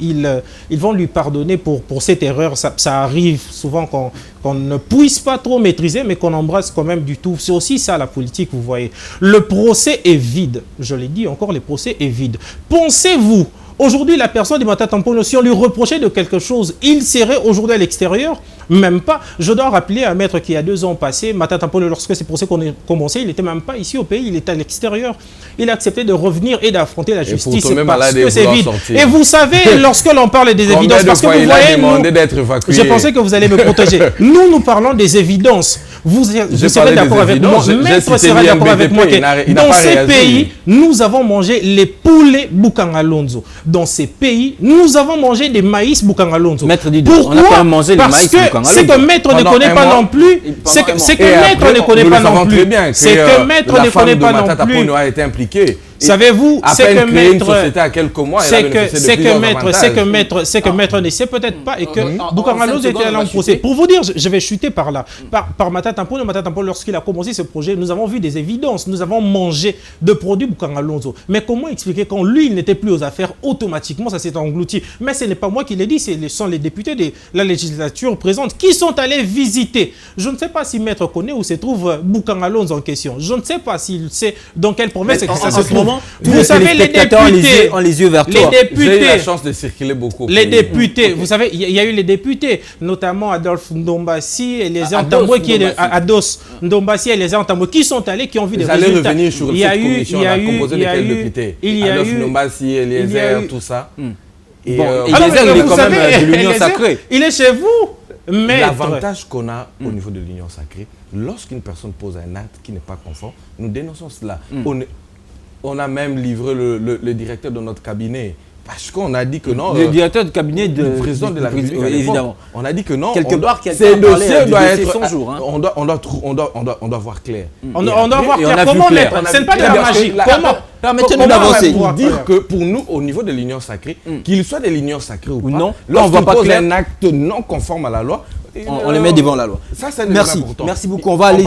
ils vont lui pardonner pour cette erreur. Ça arrive souvent qu'on ne puisse pas trop maîtriser, mais qu'on embrasse quand même du tout. C'est aussi ça la politique, vous voyez. Le procès est vide. Je l'ai dit encore, le procès est vide. Pensez-vous, aujourd'hui, la personne de Matata Mponyo, si on lui reprochait de quelque chose, il serait aujourd'hui à l'extérieur? Même pas. Je dois rappeler à un maître qui, il y a 2 ans passé, Matata Mponyo, lorsque ces procès ont commencé, il n'était même pas ici au pays, il était à l'extérieur. Il a accepté de revenir et d'affronter la justice parce que c'est vide. Sortir. Et vous savez, lorsque l'on parle des évidences, parce que vous voyez, je pensais que vous allez me protéger. Nous parlons des évidences. Vous serez d'accord avec moi, maître sera d'accord avec moi que dans ces pays, nous avons mangé les poulets Bukangalonzo. Dans ces pays, nous avons mangé des maïs Bukangalonzo. Maître Dido, on a quand même mangé les maïs Bukangalonzo. Parce que c'est que maître ne connaît pas non plus. C'est que maître ne connaît pas non plus. C'est que maître ne connaît pas non plus. A été impliqué. Savez-vous, c'est que maître, c'est que maître ne sait peut-être pas et que Bukangalonzo était allé en procès. Pour vous dire, je vais chuter par là. Par Matata Mponyo. Matata Mponyo, lorsqu'il a commencé ce projet, nous avons vu des évidences. Nous avons mangé de produits Bukangalonzo. Mais comment expliquer quand lui, il n'était plus aux affaires, automatiquement, ça s'est englouti. Mais ce n'est pas moi qui l'ai dit, ce sont les députés de la législature présente qui sont allés visiter. Je ne sais pas si maître connaît où se trouve Bukangalonzo en question. Je ne sais pas s'il sait dans quelle province ça se trouve. Vous savez, les députés, ont les yeux vers toi. J'ai eu la chance de circuler beaucoup. Les députés, vous savez, il y a eu les députés, notamment Adolphe Ndombassi et les Antambo qui est Ados Ndombassi et les Antambo qui sont allés, qui ont vu des résultats. Vous allez revenir sur cette commission composée de quels députés? Adolphe Ndombassi, Eliezer, tout ça. Et Eliezer, il est quand même de l'Union Sacrée. Il est chez vous. L'avantage qu'on a au niveau de l'Union Sacrée, lorsqu'une personne pose un acte qui n'est pas conforme, nous dénonçons cela. On a même livré le directeur de notre cabinet. Parce qu'on a dit que non. Le directeur de cabinet du président de la République. Évidemment. On a dit que non. Quelque part, ces dossiers doivent être. Son jour, hein. On doit voir clair. On doit voir clair. Comment mettre? Ce n'est pas de la magie. Comment? Permettez-nous d'avancer. Pour dire que pour nous, au niveau de l'Union Sacrée, qu'il soit de l'Union Sacrée ou pas, non, lorsqu'on pose un acte non conforme à la loi, on les met devant la loi. Ça, c'est important. Merci beaucoup. On va aller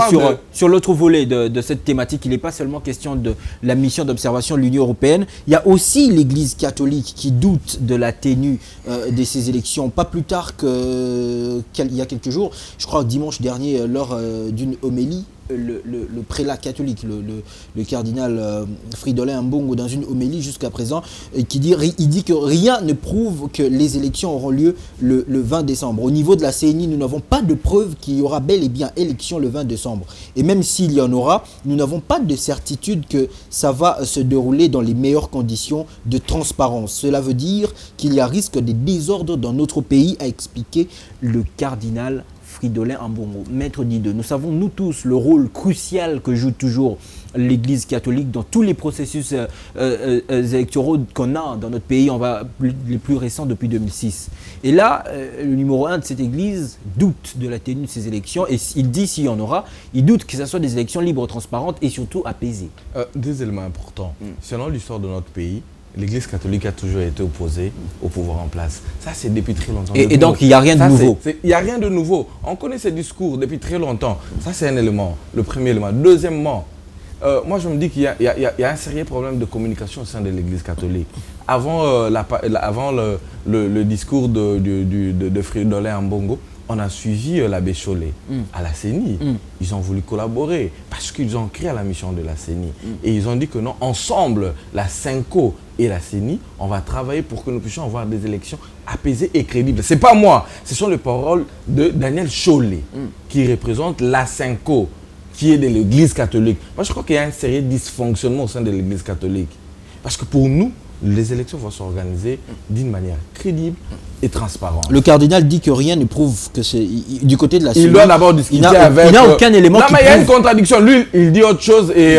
sur l'autre volet de cette thématique. Il n'est pas seulement question de la mission d'observation de l'Union européenne. Il y a aussi l'Église catholique qui doute de la tenue de ces élections. Pas plus tard qu'il y a quelques jours, je crois dimanche dernier, lors d'une homélie, le prélat catholique, le cardinal Fridolin Ambongo, dans une homélie jusqu'à présent, il dit que rien ne prouve que les élections auront lieu le 20 décembre. Au niveau de la CENI, nous n'avons pas de preuve qu'il y aura bel et bien élection le 20 décembre. Et même s'il y en aura, nous n'avons pas de certitude que ça va se dérouler dans les meilleures conditions de transparence. Cela veut dire qu'il y a risque de désordre dans notre pays, a expliqué le cardinal Fridolin Ambongo. Maître Dido, nous savons nous tous le rôle crucial que joue toujours l'Église catholique dans tous les processus électoraux qu'on a dans notre pays, les plus récents depuis 2006. Et là, le numéro 1 de cette Église doute de la tenue de ces élections et il dit s'il y en aura, il doute que ce soit des élections libres, transparentes et surtout apaisées. Deux éléments importants. Selon l'histoire de notre pays, l'Église catholique a toujours été opposée au pouvoir en place. Ça, c'est depuis très longtemps. Et donc, il n'y a rien de nouveau. Il n'y a rien de nouveau. On connaît ces discours depuis très longtemps. Ça, c'est un élément, le premier élément. Deuxièmement, moi, je me dis qu'il y a un sérieux problème de communication au sein de l'Église catholique. Avant le discours de Fridolin Ambongo, on a suivi l'abbé Chollet à la CENI. Ils ont voulu collaborer parce qu'ils ont créé la mission de la CENI. Et ils ont dit que non, ensemble, la CENCO et la CENI, on va travailler pour que nous puissions avoir des élections apaisées et crédibles. Ce n'est pas moi, ce sont les paroles de Daniel Chollet qui représente la CENCO, qui est de l'Église catholique. Moi, je crois qu'il y a un sérieux dysfonctionnement au sein de l'Église catholique. Parce que pour nous, les élections vont s'organiser d'une manière crédible et transparente. Le cardinal dit que rien ne prouve que c'est du côté de la CENI. Il doit d'abord discuter avec... Il n'a aucun élément qui prouve... il y a une contradiction. Lui, il dit autre chose et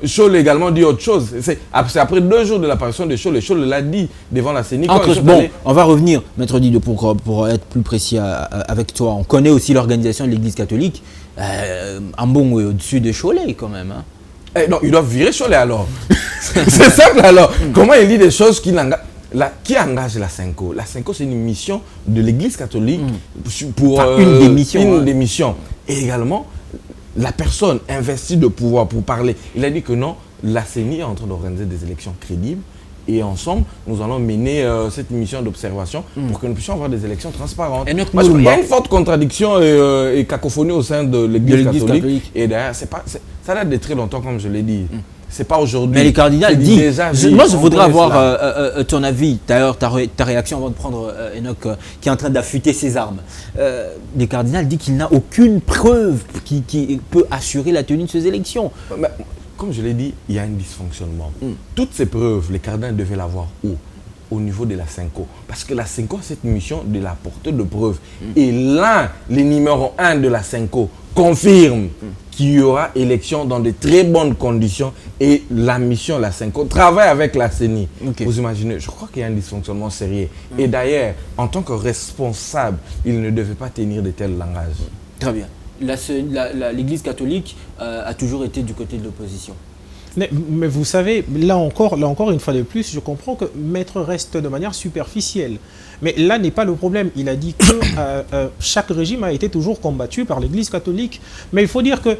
Chollet également dit autre chose. C'est après 2 jours de l'apparition de Chollet. Chollet l'a dit devant la CENI. On va revenir, Maître Dido, pour être plus précis avec toi. On connaît aussi l'organisation de l'Église catholique. Ambongo est au-dessus de Chollet quand même. Non, ils doivent virer Chollet alors. C'est simple alors. Comment il dit des choses qui engagent la CENCO? La CENCO, c'est une mission de l'Église catholique pour une des missions. Et également, la personne investie de pouvoir pour parler. Il a dit que non, la CENI est en train d'organiser des élections crédibles. Et ensemble, nous allons mener cette mission d'observation pour que nous puissions avoir des élections transparentes. Il y a une forte contradiction et cacophonie au sein de l'Église catholique. Et d'ailleurs, ça date de très longtemps, comme je l'ai dit. C'est pas aujourd'hui. Mais le cardinal dit... Moi, je voudrais avoir ton avis, d'ailleurs, ta réaction avant de prendre Enoch, qui est en train d'affûter ses armes. Le cardinal dit qu'il n'a aucune preuve qui peut assurer la tenue de ces élections. Comme je l'ai dit, il y a un dysfonctionnement. Toutes ces preuves, les cardinals devaient l'avoir où? au niveau de la Senco. Parce que la Senco a cette mission de la porter de preuve. Et là, les numéros 1 de la Senco confirment qu'il y aura élection dans de très bonnes conditions et la mission, la Senco, travaille avec la CENI. Okay. Vous imaginez, je crois qu'il y a un dysfonctionnement sérieux. Et d'ailleurs, en tant que responsable, il ne devait pas tenir de tels langages. Très bien. L'Église catholique a toujours été du côté de l'opposition. Mais vous savez, là encore, une fois de plus, je comprends que Maître reste de manière superficielle. Mais là n'est pas le problème. Il a dit que chaque régime a été toujours combattu par l'Église catholique. Mais il faut dire que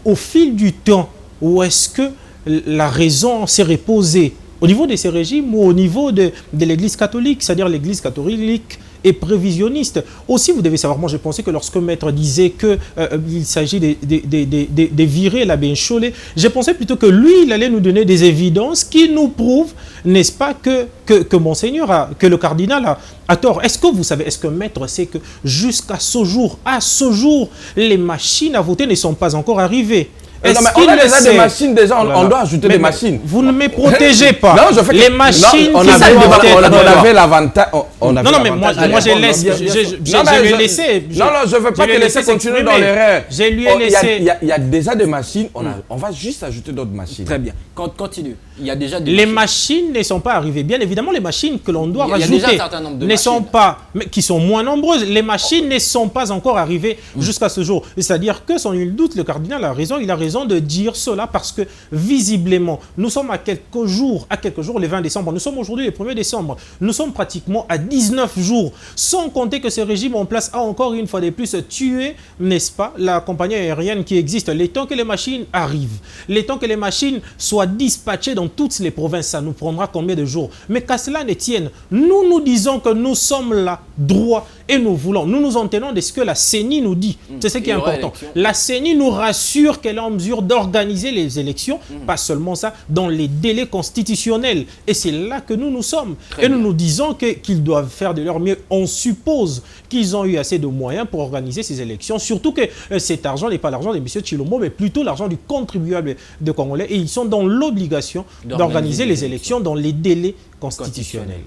au fil du temps, où est-ce que la raison s'est reposée? Au niveau de ces régimes ou au niveau de l'Église catholique, c'est-à-dire l'Église catholique et prévisionniste. Aussi, vous devez savoir, moi je pensais que lorsque Maître disait qu'il s'agit de virer l'abbé Ncholet, je pensais plutôt que lui, il allait nous donner des évidences qui nous prouvent, n'est-ce pas, que Monseigneur, que le cardinal a tort. Est-ce que vous savez, est-ce que Maître sait que jusqu'à ce jour, les machines à voter ne sont pas encore arrivées? Non, mais on a déjà des machines, déjà, on doit ajouter des machines. Vous ne me protégez pas. Non, je fais les machines on avait l'avantage. Non, mais moi je laisse. Je l'ai laissé. Non, je ne veux pas te laisser continuer dans l'erreur. Je lui ai laissé. Il y a déjà des machines, on va juste ajouter d'autres machines. Très bien. Continue. Il y a déjà des machines ne sont pas arrivées. Bien évidemment, les machines que l'on doit rajouter ne sont pas, mais qui sont moins nombreuses. Les machines ne sont pas encore arrivées jusqu'à ce jour. C'est-à-dire que, sans nul doute, le cardinal a raison. Il a raison de dire cela parce que, visiblement, nous sommes à quelques jours, le 20 décembre. Nous sommes aujourd'hui le 1er décembre. Nous sommes pratiquement à 19 jours. Sans compter que ce régime en place a encore une fois de plus tué, n'est-ce pas, la compagnie aérienne qui existe. Les temps que les machines arrivent, les temps que les machines soient dispatchées dans toutes les provinces, ça nous prendra combien de jours? Mais qu'à cela ne tienne, nous disons que nous sommes là, droits, et nous nous en tenons de ce que la CENI nous dit. C'est ce qui est important. La CENI nous rassure qu'elle est en mesure d'organiser les élections, pas seulement ça, dans les délais constitutionnels. Et c'est là que nous sommes. Nous nous disons qu'ils doivent faire de leur mieux. On suppose qu'ils ont eu assez de moyens pour organiser ces élections, surtout que cet argent n'est pas l'argent de M. Tshilombo, mais plutôt l'argent du contribuable de Congolais. Et ils sont dans l'obligation d'organiser les élections dans les délais constitutionnels.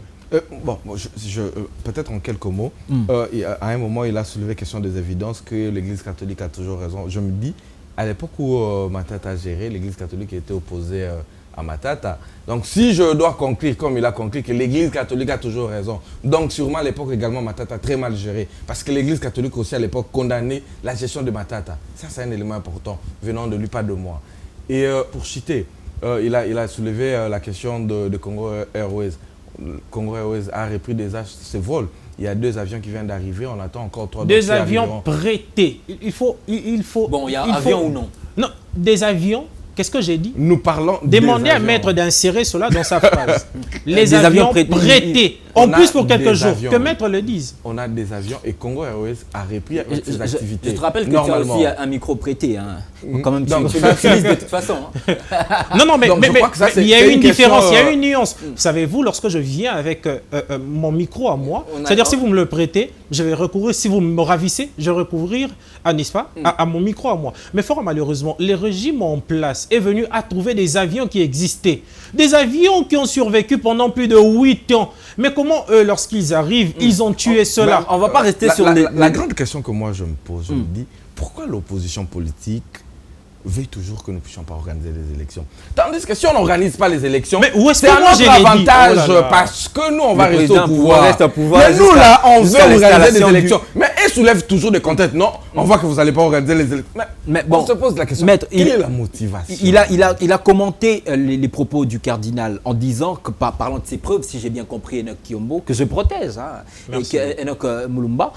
Peut-être en quelques mots, à un moment, il a soulevé la question des évidences que l'Église catholique a toujours raison. Je me dis, à l'époque où Matata gérait, l'Église catholique était opposée à Matata. Donc, si je dois conclure, comme il a conclu, que l'Église catholique a toujours raison, donc sûrement à l'époque également, Matata a très mal géré. Parce que l'Église catholique aussi, à l'époque, condamnait la gestion de Matata. Ça, c'est un élément important, venant de lui, pas de moi. Et pour citer, il a soulevé la question de Congo Airways. Congo Airways a repris ses vols. Il y a 2 avions qui viennent d'arriver. On attend encore 3 2 avions prêtés. Il faut. Bon, il y a avion ou non? Non, des avions. Qu'est-ce que j'ai dit? Nous parlons. Demandez à Maître d'insérer cela dans sa phrase. Les avions prêtés. En plus pour quelques jours. Que Maître le dise. On a des avions et Congo Airways a repris ses activités. Je te rappelle que tu as aussi un micro prêté. Quand même, tu l'utilises de toute façon. Non, mais il y a une différence, il y a une nuance. Savez-vous, lorsque je viens avec mon micro à moi, c'est-à-dire si vous me le prêtez, je vais recourir, si vous me ravissez, je vais recourir, n'est-ce pas, à mon micro à moi. Mais fort malheureusement, les régimes en place est venu à trouver des avions qui existaient. Des avions qui ont survécu pendant plus de 8 ans. Mais comment eux, lorsqu'ils arrivent, ils ont tué cela? On ne va pas rester sur la grande question que moi je me pose, je me dis, pourquoi l'opposition politique veut toujours que nous ne puissions pas organiser les élections? Tandis que si on n'organise pas les élections, c'est un autre avantage parce que nous, on va rester au pouvoir. Mais nous, là, on veut organiser des élections. Mais ils soulèvent toujours des contextes. Non, on voit que vous n'allez pas organiser les élections. Mais bon, on se pose la question, quelle est la motivation? Il a commenté les propos du cardinal en disant, que parlant de ses preuves, si j'ai bien compris Enoch Kiombo, que je protège, et que Enoch Mulumba,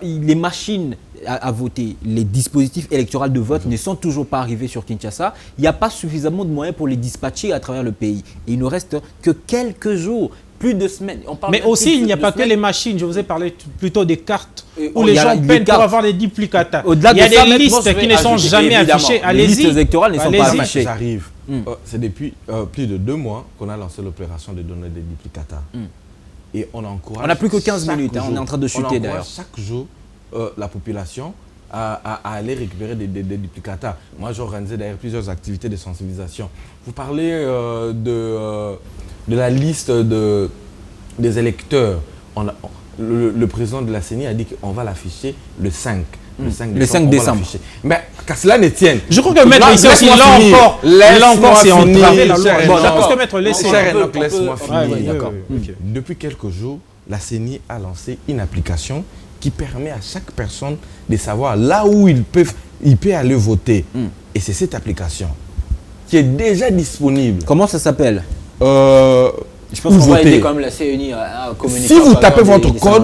les machines à voter, les dispositifs électoraux de vote ne sont toujours pas arrivés sur Kinshasa. Il n'y a pas suffisamment de moyens pour les dispatcher à travers le pays. Et il ne reste que quelques jours, plus de semaines. Mais aussi, il n'y a pas que les machines. Je vous ai parlé plutôt des cartes où les gens peinent pour avoir des duplicata. Il y a des listes qui ne sont jamais affichées. Allez-y. Les listes électorales ne sont pas affichées. J'arrive. C'est depuis plus de 2 mois qu'on a lancé l'opération de donner des duplicata. Et on encourage. On n'a plus que 15 minutes, on est en train de chuter d'ailleurs. Chaque jour, la population à aller récupérer des duplicata. Moi, j'ai organisé d'ailleurs plusieurs activités de sensibilisation. Vous parlez de la liste des électeurs, le président de la CENI a dit qu'on va l'afficher le 5. Le 5 décembre. Mais qu'à cela ne tienne. Je crois que Maître ici aussi, là encore, c'est entravé la loi. Bon, d'accord, que Maître laissez. Laisse-moi finir. D'accord. Depuis quelques jours, la CENI a lancé une application qui permet à chaque personne de savoir là où il peut aller voter. Et c'est cette application qui est déjà disponible. Comment ça s'appelle? Je pense qu'on va aider quand même la CENI à communiquer. Si vous tapez votre code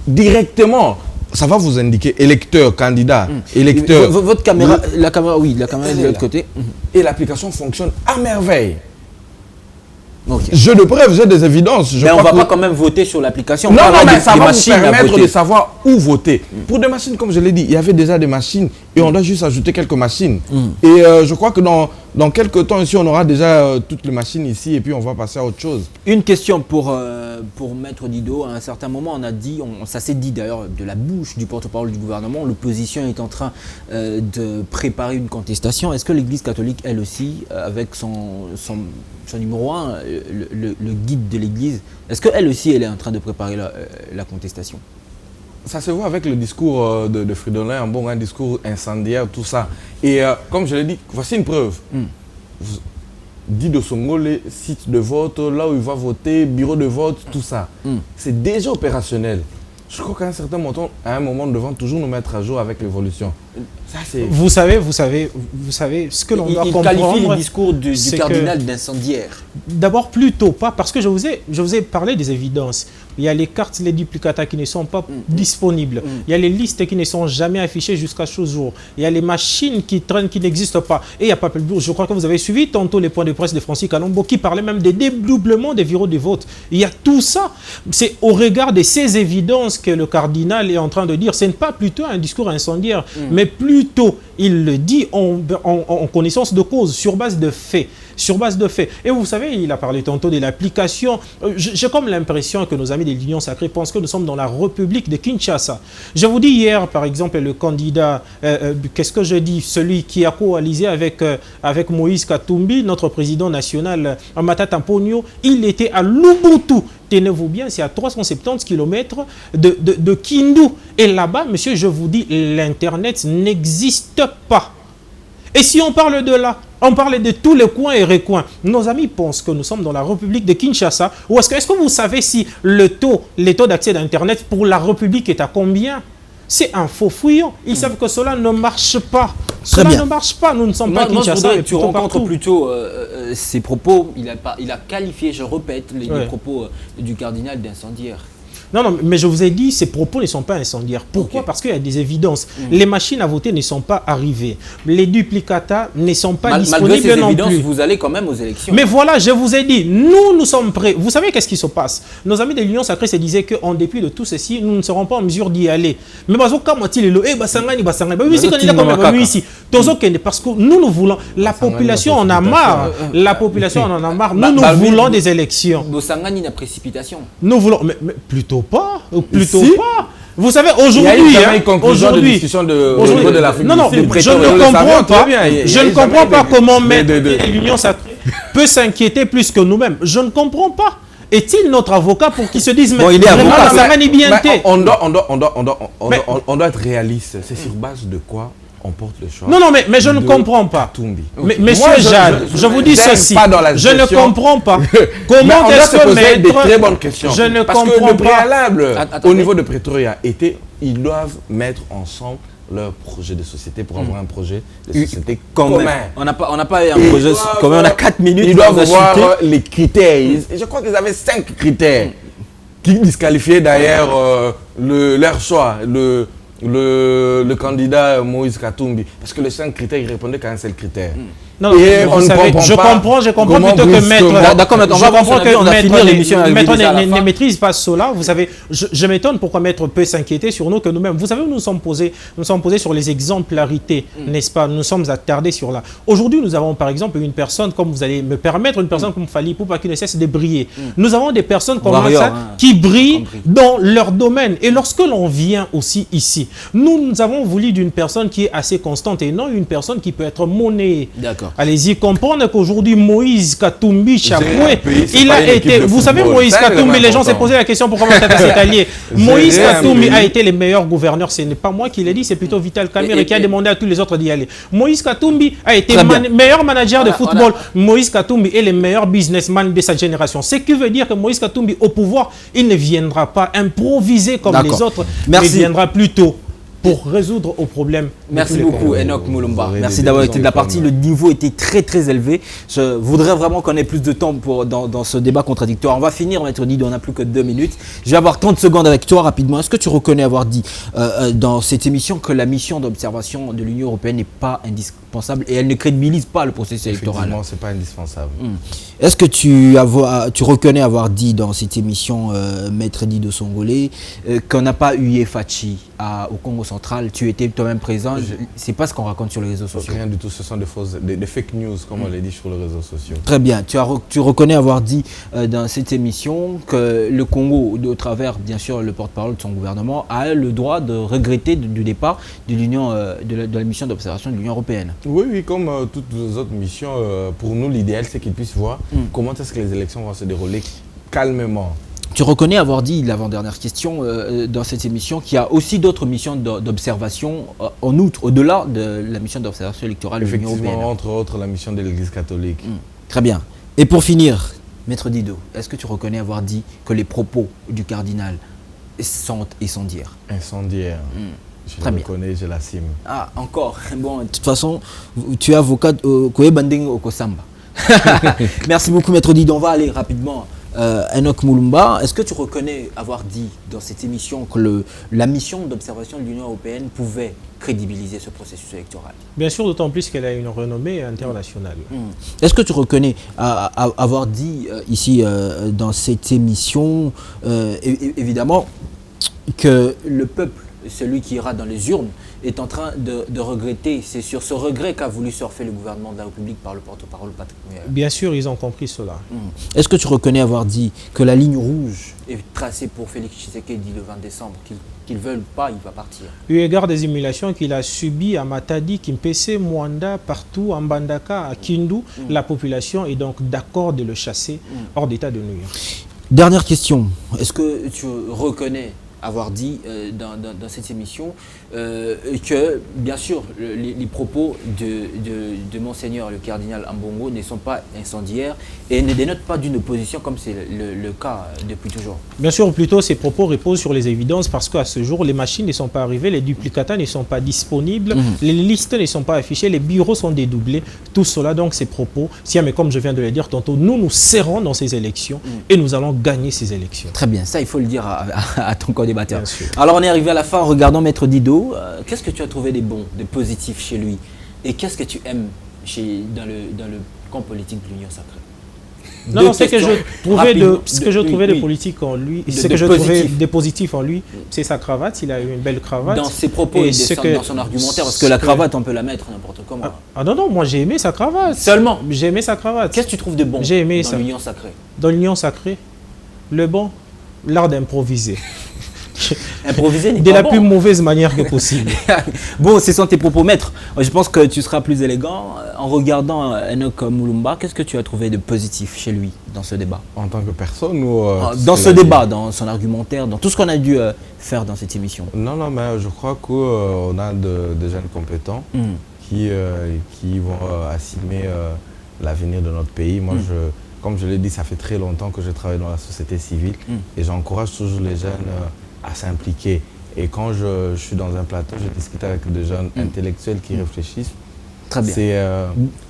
directement, ça va vous indiquer électeur, candidat, électeur. Votre caméra, la caméra est de l'autre côté. Et l'application fonctionne à merveille. Okay. J'ai de preuves, j'ai des évidences. Mais on ne va pas quand même voter sur l'application. Non, mais ça va vous permettre de savoir où voter. Pour des machines, comme je l'ai dit, il y avait déjà des machines et on doit juste ajouter quelques machines. Et je crois que dans quelques temps ici, on aura déjà toutes les machines ici et puis on va passer à autre chose. Une question pour Maître Dido. À un certain moment, on a dit, ça s'est dit d'ailleurs de la bouche du porte-parole du gouvernement, l'opposition est en train de préparer une contestation. Est-ce que l'Église catholique, elle aussi, avec son numéro 1, le guide de l'Église, est-ce qu'elle aussi, elle est en train de préparer la contestation? Ça se voit avec le discours de Fridolin, un discours incendiaire, tout ça. Et comme je l'ai dit, voici une preuve. Dido Songole, site de vote, là où il va voter, bureau de vote, tout ça. C'est déjà opérationnel. Je crois qu'à un certain moment, nous devons toujours nous mettre à jour avec l'évolution. Vous savez, ce que l'on doit comprendre. Il qualifie le discours du cardinal d'incendiaire. D'abord, plutôt pas, parce que je vous ai parlé des évidences. Il y a les cartes, les duplicata qui ne sont pas disponibles. Il y a les listes qui ne sont jamais affichées jusqu'à ce jour. Il y a les machines qui traînent, qui n'existent pas. Et il y a pas plus de. Je crois que vous avez suivi tantôt les points de presse de Francis Kalombo qui parlait même des dédoublements des bureaux de vote. Il y a tout ça. C'est au regard de ces évidences que le cardinal est en train de dire. Ce n'est pas plutôt un discours incendiaire, mais plutôt, il le dit en connaissance de cause, sur base de faits. Sur base de faits. Et vous savez, il a parlé tantôt de l'application. J'ai comme l'impression que nos amis de l'Union Sacrée pensent que nous sommes dans la République de Kinshasa. Je vous dis hier, par exemple, le candidat, qu'est-ce que je dis, celui qui a coalisé avec Moïse Katumbi, notre président national, Matata Mponyo, il était à Lubuntu. Tenez-vous bien, c'est à 370 km de Kindu. Et là-bas, monsieur, je vous dis, l'Internet n'existe pas. Et si on parle de là, on parle de tous les coins et recoins. Nos amis pensent que nous sommes dans la République de Kinshasa. Ou est-ce que vous savez si les taux d'accès d'Internet pour la République est à combien? C'est un faux fouillon. Ils savent que cela ne marche pas. Cela ne marche pas. Nous ne sommes pas Kinshasa. Tu rencontres plutôt ces propos. Il a qualifié, je répète, les propos du cardinal d'incendiaire. Non, mais je vous ai dit, ces propos ne sont pas incendiaires. Pourquoi? Parce qu'il y a des évidences. Les machines à voter ne sont pas arrivées. Les duplicata ne sont pas disponibles non plus. Vous allez quand même aux élections. Mais voilà, je vous ai dit, nous sommes prêts. Vous savez qu'est-ce qui se passe? Nos amis de l'Union Sacrée se disaient qu'en dépit de tout ceci, nous ne serons pas en mesure d'y aller. Mais parce que nous voulons, la population en a marre. La population en a marre. Nous voulons des élections. Bosangani n'a précipitation. Nous voulons, mais plutôt pas. Vous savez, aujourd'hui, je ne comprends pas comment l'Union Sacrée peut s'inquiéter plus que nous-mêmes. Je ne comprends pas. Est-il notre avocat pour qu'il se dise bon, il est avocat, on doit être réaliste. C'est sur base de quoi on porte le choix. Non, mais je ne comprends pas. Mais monsieur Jade, je vous dis ceci. Je ne comprends pas. Comment est-ce que mettre des très bonnes questions. Je ne Parce comprends que le pas. préalable au niveau de Pretoria était, ils doivent mettre ensemble leur projet de société pour avoir un projet de société commun. On n'a pas un projet commun, on a 4 minutes. Ils doivent voir les critères. Je crois qu'ils avaient 5 critères qui disqualifiaient d'ailleurs leur choix. Le candidat Moïse Katumbi, parce que les 5 critères, il répondait qu'à un seul critère. Non, je comprends plutôt que maître. D'accord, on a fini l'émission avec ne maîtrise pas cela. Vous savez, je m'étonne pourquoi maître peut s'inquiéter sur nous que nous-mêmes. Vous savez, nous sommes posés sur les exemplarités, n'est-ce pas? Nous sommes attardés sur là. Aujourd'hui, nous avons par exemple une personne, comme vous allez me permettre, une personne comme Fally Ipupa qui ne cesse de briller. Nous avons des personnes comme ça qui brillent dans leur domaine. Et lorsque l'on vient aussi ici, nous avons voulu d'une personne qui est assez constante et non une personne qui peut être monnayée. D'accord. Allez-y comprendre qu'aujourd'hui, Moïse Katumbi Chapoué, pays, il a été... Vous savez, Moïse Katumbi, les gens s'est posé la question pourquoi Matata s'est allié. Moïse Katumbi a été le meilleur gouverneur. Ce n'est pas moi qui l'ai dit, c'est plutôt Vital Kamerhe qui a demandé à tous les autres d'y aller. Moïse Katumbi a été meilleur manager de football. Moïse Katumbi est le meilleur businessman de sa génération. Ce qui veut dire que Moïse Katumbi, au pouvoir, il ne viendra pas improviser comme les autres, mais il viendra plutôt pour résoudre aux problèmes. Merci beaucoup Enoch Mulumba. Merci d'avoir été de la partie. Le niveau était très très élevé. Je voudrais vraiment qu'on ait plus de temps dans ce débat contradictoire. On va finir, Maître Dido, on n'a plus que 2 minutes. Je vais avoir 30 secondes avec toi rapidement. Est-ce que tu reconnais avoir dit dans cette émission que la mission d'observation de l'Union européenne n'est pas indispensable et elle ne crédibilise pas le processus électoral? Effectivement, ce n'est pas indispensable. Est-ce que tu reconnais avoir dit dans cette émission, Maître Dido Songolé, qu'on n'a pas eu Fachi au Congo central? Tu étais toi-même présent. C'est pas ce qu'on raconte sur les réseaux sociaux. Rien du tout, ce sont des fake news, comme on l'a dit sur les réseaux sociaux. Très bien. Tu reconnais avoir dit dans cette émission que le Congo, au travers, bien sûr, le porte-parole de son gouvernement, a le droit de regretter du départ de l'Union, de la mission d'observation de l'Union européenne. Oui, comme toutes les autres missions, pour nous, l'idéal, c'est qu'ils puissent voir comment est-ce que les élections vont se dérouler calmement. Tu reconnais avoir dit, l'avant-dernière question, dans cette émission, qu'il y a aussi d'autres missions d'observation, en outre, au-delà de la mission d'observation électorale de l'Union européenne. Effectivement, entre autres, la mission de l'Église catholique. Très bien. Et pour finir, Maître Dido, est-ce que tu reconnais avoir dit que les propos du cardinal sont incendiaires? Incendiaire. Je le reconnais, je l'assume. Ah, encore. Bon, de toute façon, tu es avocat au Banding au Kosamba. Merci beaucoup, Maître Dido. On va aller rapidement. Enoch Mulumba, est-ce que tu reconnais avoir dit dans cette émission que la mission d'observation de l'Union européenne pouvait crédibiliser ce processus électoral? Bien sûr, d'autant plus qu'elle a une renommée internationale. Est-ce que tu reconnais avoir dit ici dans cette émission, évidemment, que le peuple, celui qui ira dans les urnes, est en train de regretter? C'est sur ce regret qu'a voulu surfer le gouvernement de la République par le porte-parole Patrick Muyaya. Bien sûr, ils ont compris cela. Est-ce que tu reconnais avoir dit que la ligne rouge est tracée pour Félix Tshisekedi le 20 décembre, qu'il ne veut pas, il va partir? Eu égard des humiliations qu'il a subies à Matadi, Kimpese, Mwanda, partout, en Mbandaka, à Kindu, la population est donc d'accord de le chasser hors d'état de nuire. Dernière question, est-ce que tu reconnais avoir dit dans cette émission que, bien sûr, les propos de Monseigneur le cardinal Ambongo ne sont pas incendiaires et ne dénotent pas d'une opposition comme c'est le cas depuis toujours? Bien sûr, plutôt ces propos reposent sur les évidences parce qu'à ce jour, les machines ne sont pas arrivées, les duplicata ne sont pas disponibles, les listes ne sont pas affichées, les bureaux sont dédoublés. Tout cela, donc, ces propos, mais comme je viens de le dire tantôt, nous serrons dans ces élections et nous allons gagner ces élections. Très bien, ça, il faut le dire à ton co-débatteur. Alors, on est arrivé à la fin en regardant Maître Dido. Qu'est-ce que tu as trouvé de bon, de positif chez lui? Et qu'est-ce que tu aimes dans le camp politique de l'Union sacrée? Non, ce que je trouvais de politique en lui, ce que je trouvais de positif en lui, c'est sa cravate. Il a eu une belle cravate. Dans ses propos et dans son argumentaire, parce que la cravate, on peut la mettre n'importe comment. Ah non, moi j'ai aimé sa cravate. Seulement? J'ai aimé sa cravate. Qu'est-ce que tu trouves de bon dans l'Union sacrée? Dans l'Union sacrée, le bon, l'art d'improviser. Improviser de la plus mauvaise manière que possible. Bon, ce sont tes propos, maître. Je pense que tu seras plus élégant. En regardant Enoch Mulumba, qu'est-ce que tu as trouvé de positif chez lui dans ce débat? En tant que personne ou dans ce débat, dans son argumentaire, dans tout ce qu'on a dû faire dans cette émission? Non, mais je crois qu'on a des jeunes compétents qui vont assumer l'avenir de notre pays. Moi, comme je l'ai dit, ça fait très longtemps que je travaille dans la société civile et j'encourage toujours les jeunes à s'impliquer. Et quand je suis dans un plateau, je discute avec des jeunes intellectuels qui réfléchissent. Très bien.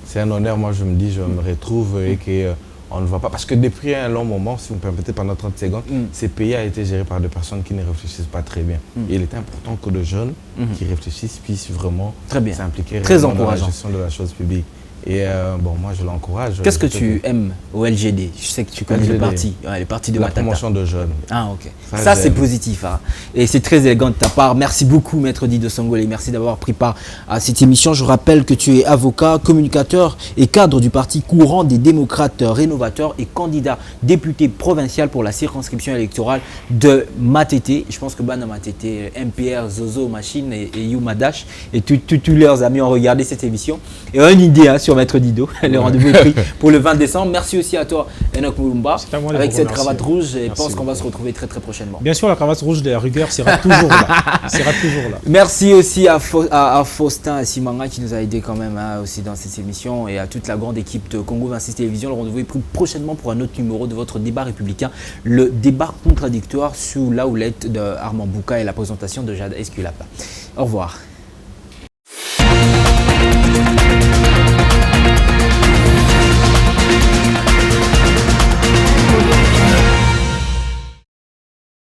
C'est un honneur, moi je me dis, je me retrouve et qu'on ne voit pas. Parce que depuis un long moment, si vous me permettez, pendant 30 secondes, ces pays a été géré par des personnes qui ne réfléchissent pas très bien. Et il est important que les jeunes qui réfléchissent puissent vraiment s'impliquer dans la gestion de la chose publique. Et bon, moi je l'encourage. Qu'est-ce que tu aimes au LGD? Je sais que tu connais le parti, les partis de Matata. La promotion de jeunes. Ah ok. Ça c'est positif. Hein. Et c'est très élégant de ta part. Merci beaucoup, Maître Dido Songolé. Merci d'avoir pris part à cette émission. Je rappelle que tu es avocat, communicateur et cadre du parti courant des démocrates rénovateurs et candidat député provincial pour la circonscription électorale de Matete. Je pense que Bana Matete, MPR, Zozo, Machine et Yuma Dash et tous leurs amis ont regardé cette émission et ont une idée sur Maître Dido. Le rendez-vous est pris pour le 20 décembre. Merci aussi à toi, Enoch Mulumba. Avec cette cravate rouge, je pense qu'on va se retrouver très très prochainement. Bien sûr, la cravate rouge de la rigueur sera toujours là. Sera toujours là. Merci aussi à Faustin Simanga qui nous a aidé quand même aussi dans cette émission et à toute la grande équipe de Congo 26 Télévision. Le rendez-vous est pris prochainement pour un autre numéro de votre débat républicain, le débat contradictoire sous la houlette de Armand Bouka et la présentation de Jade Esculapa. Au revoir.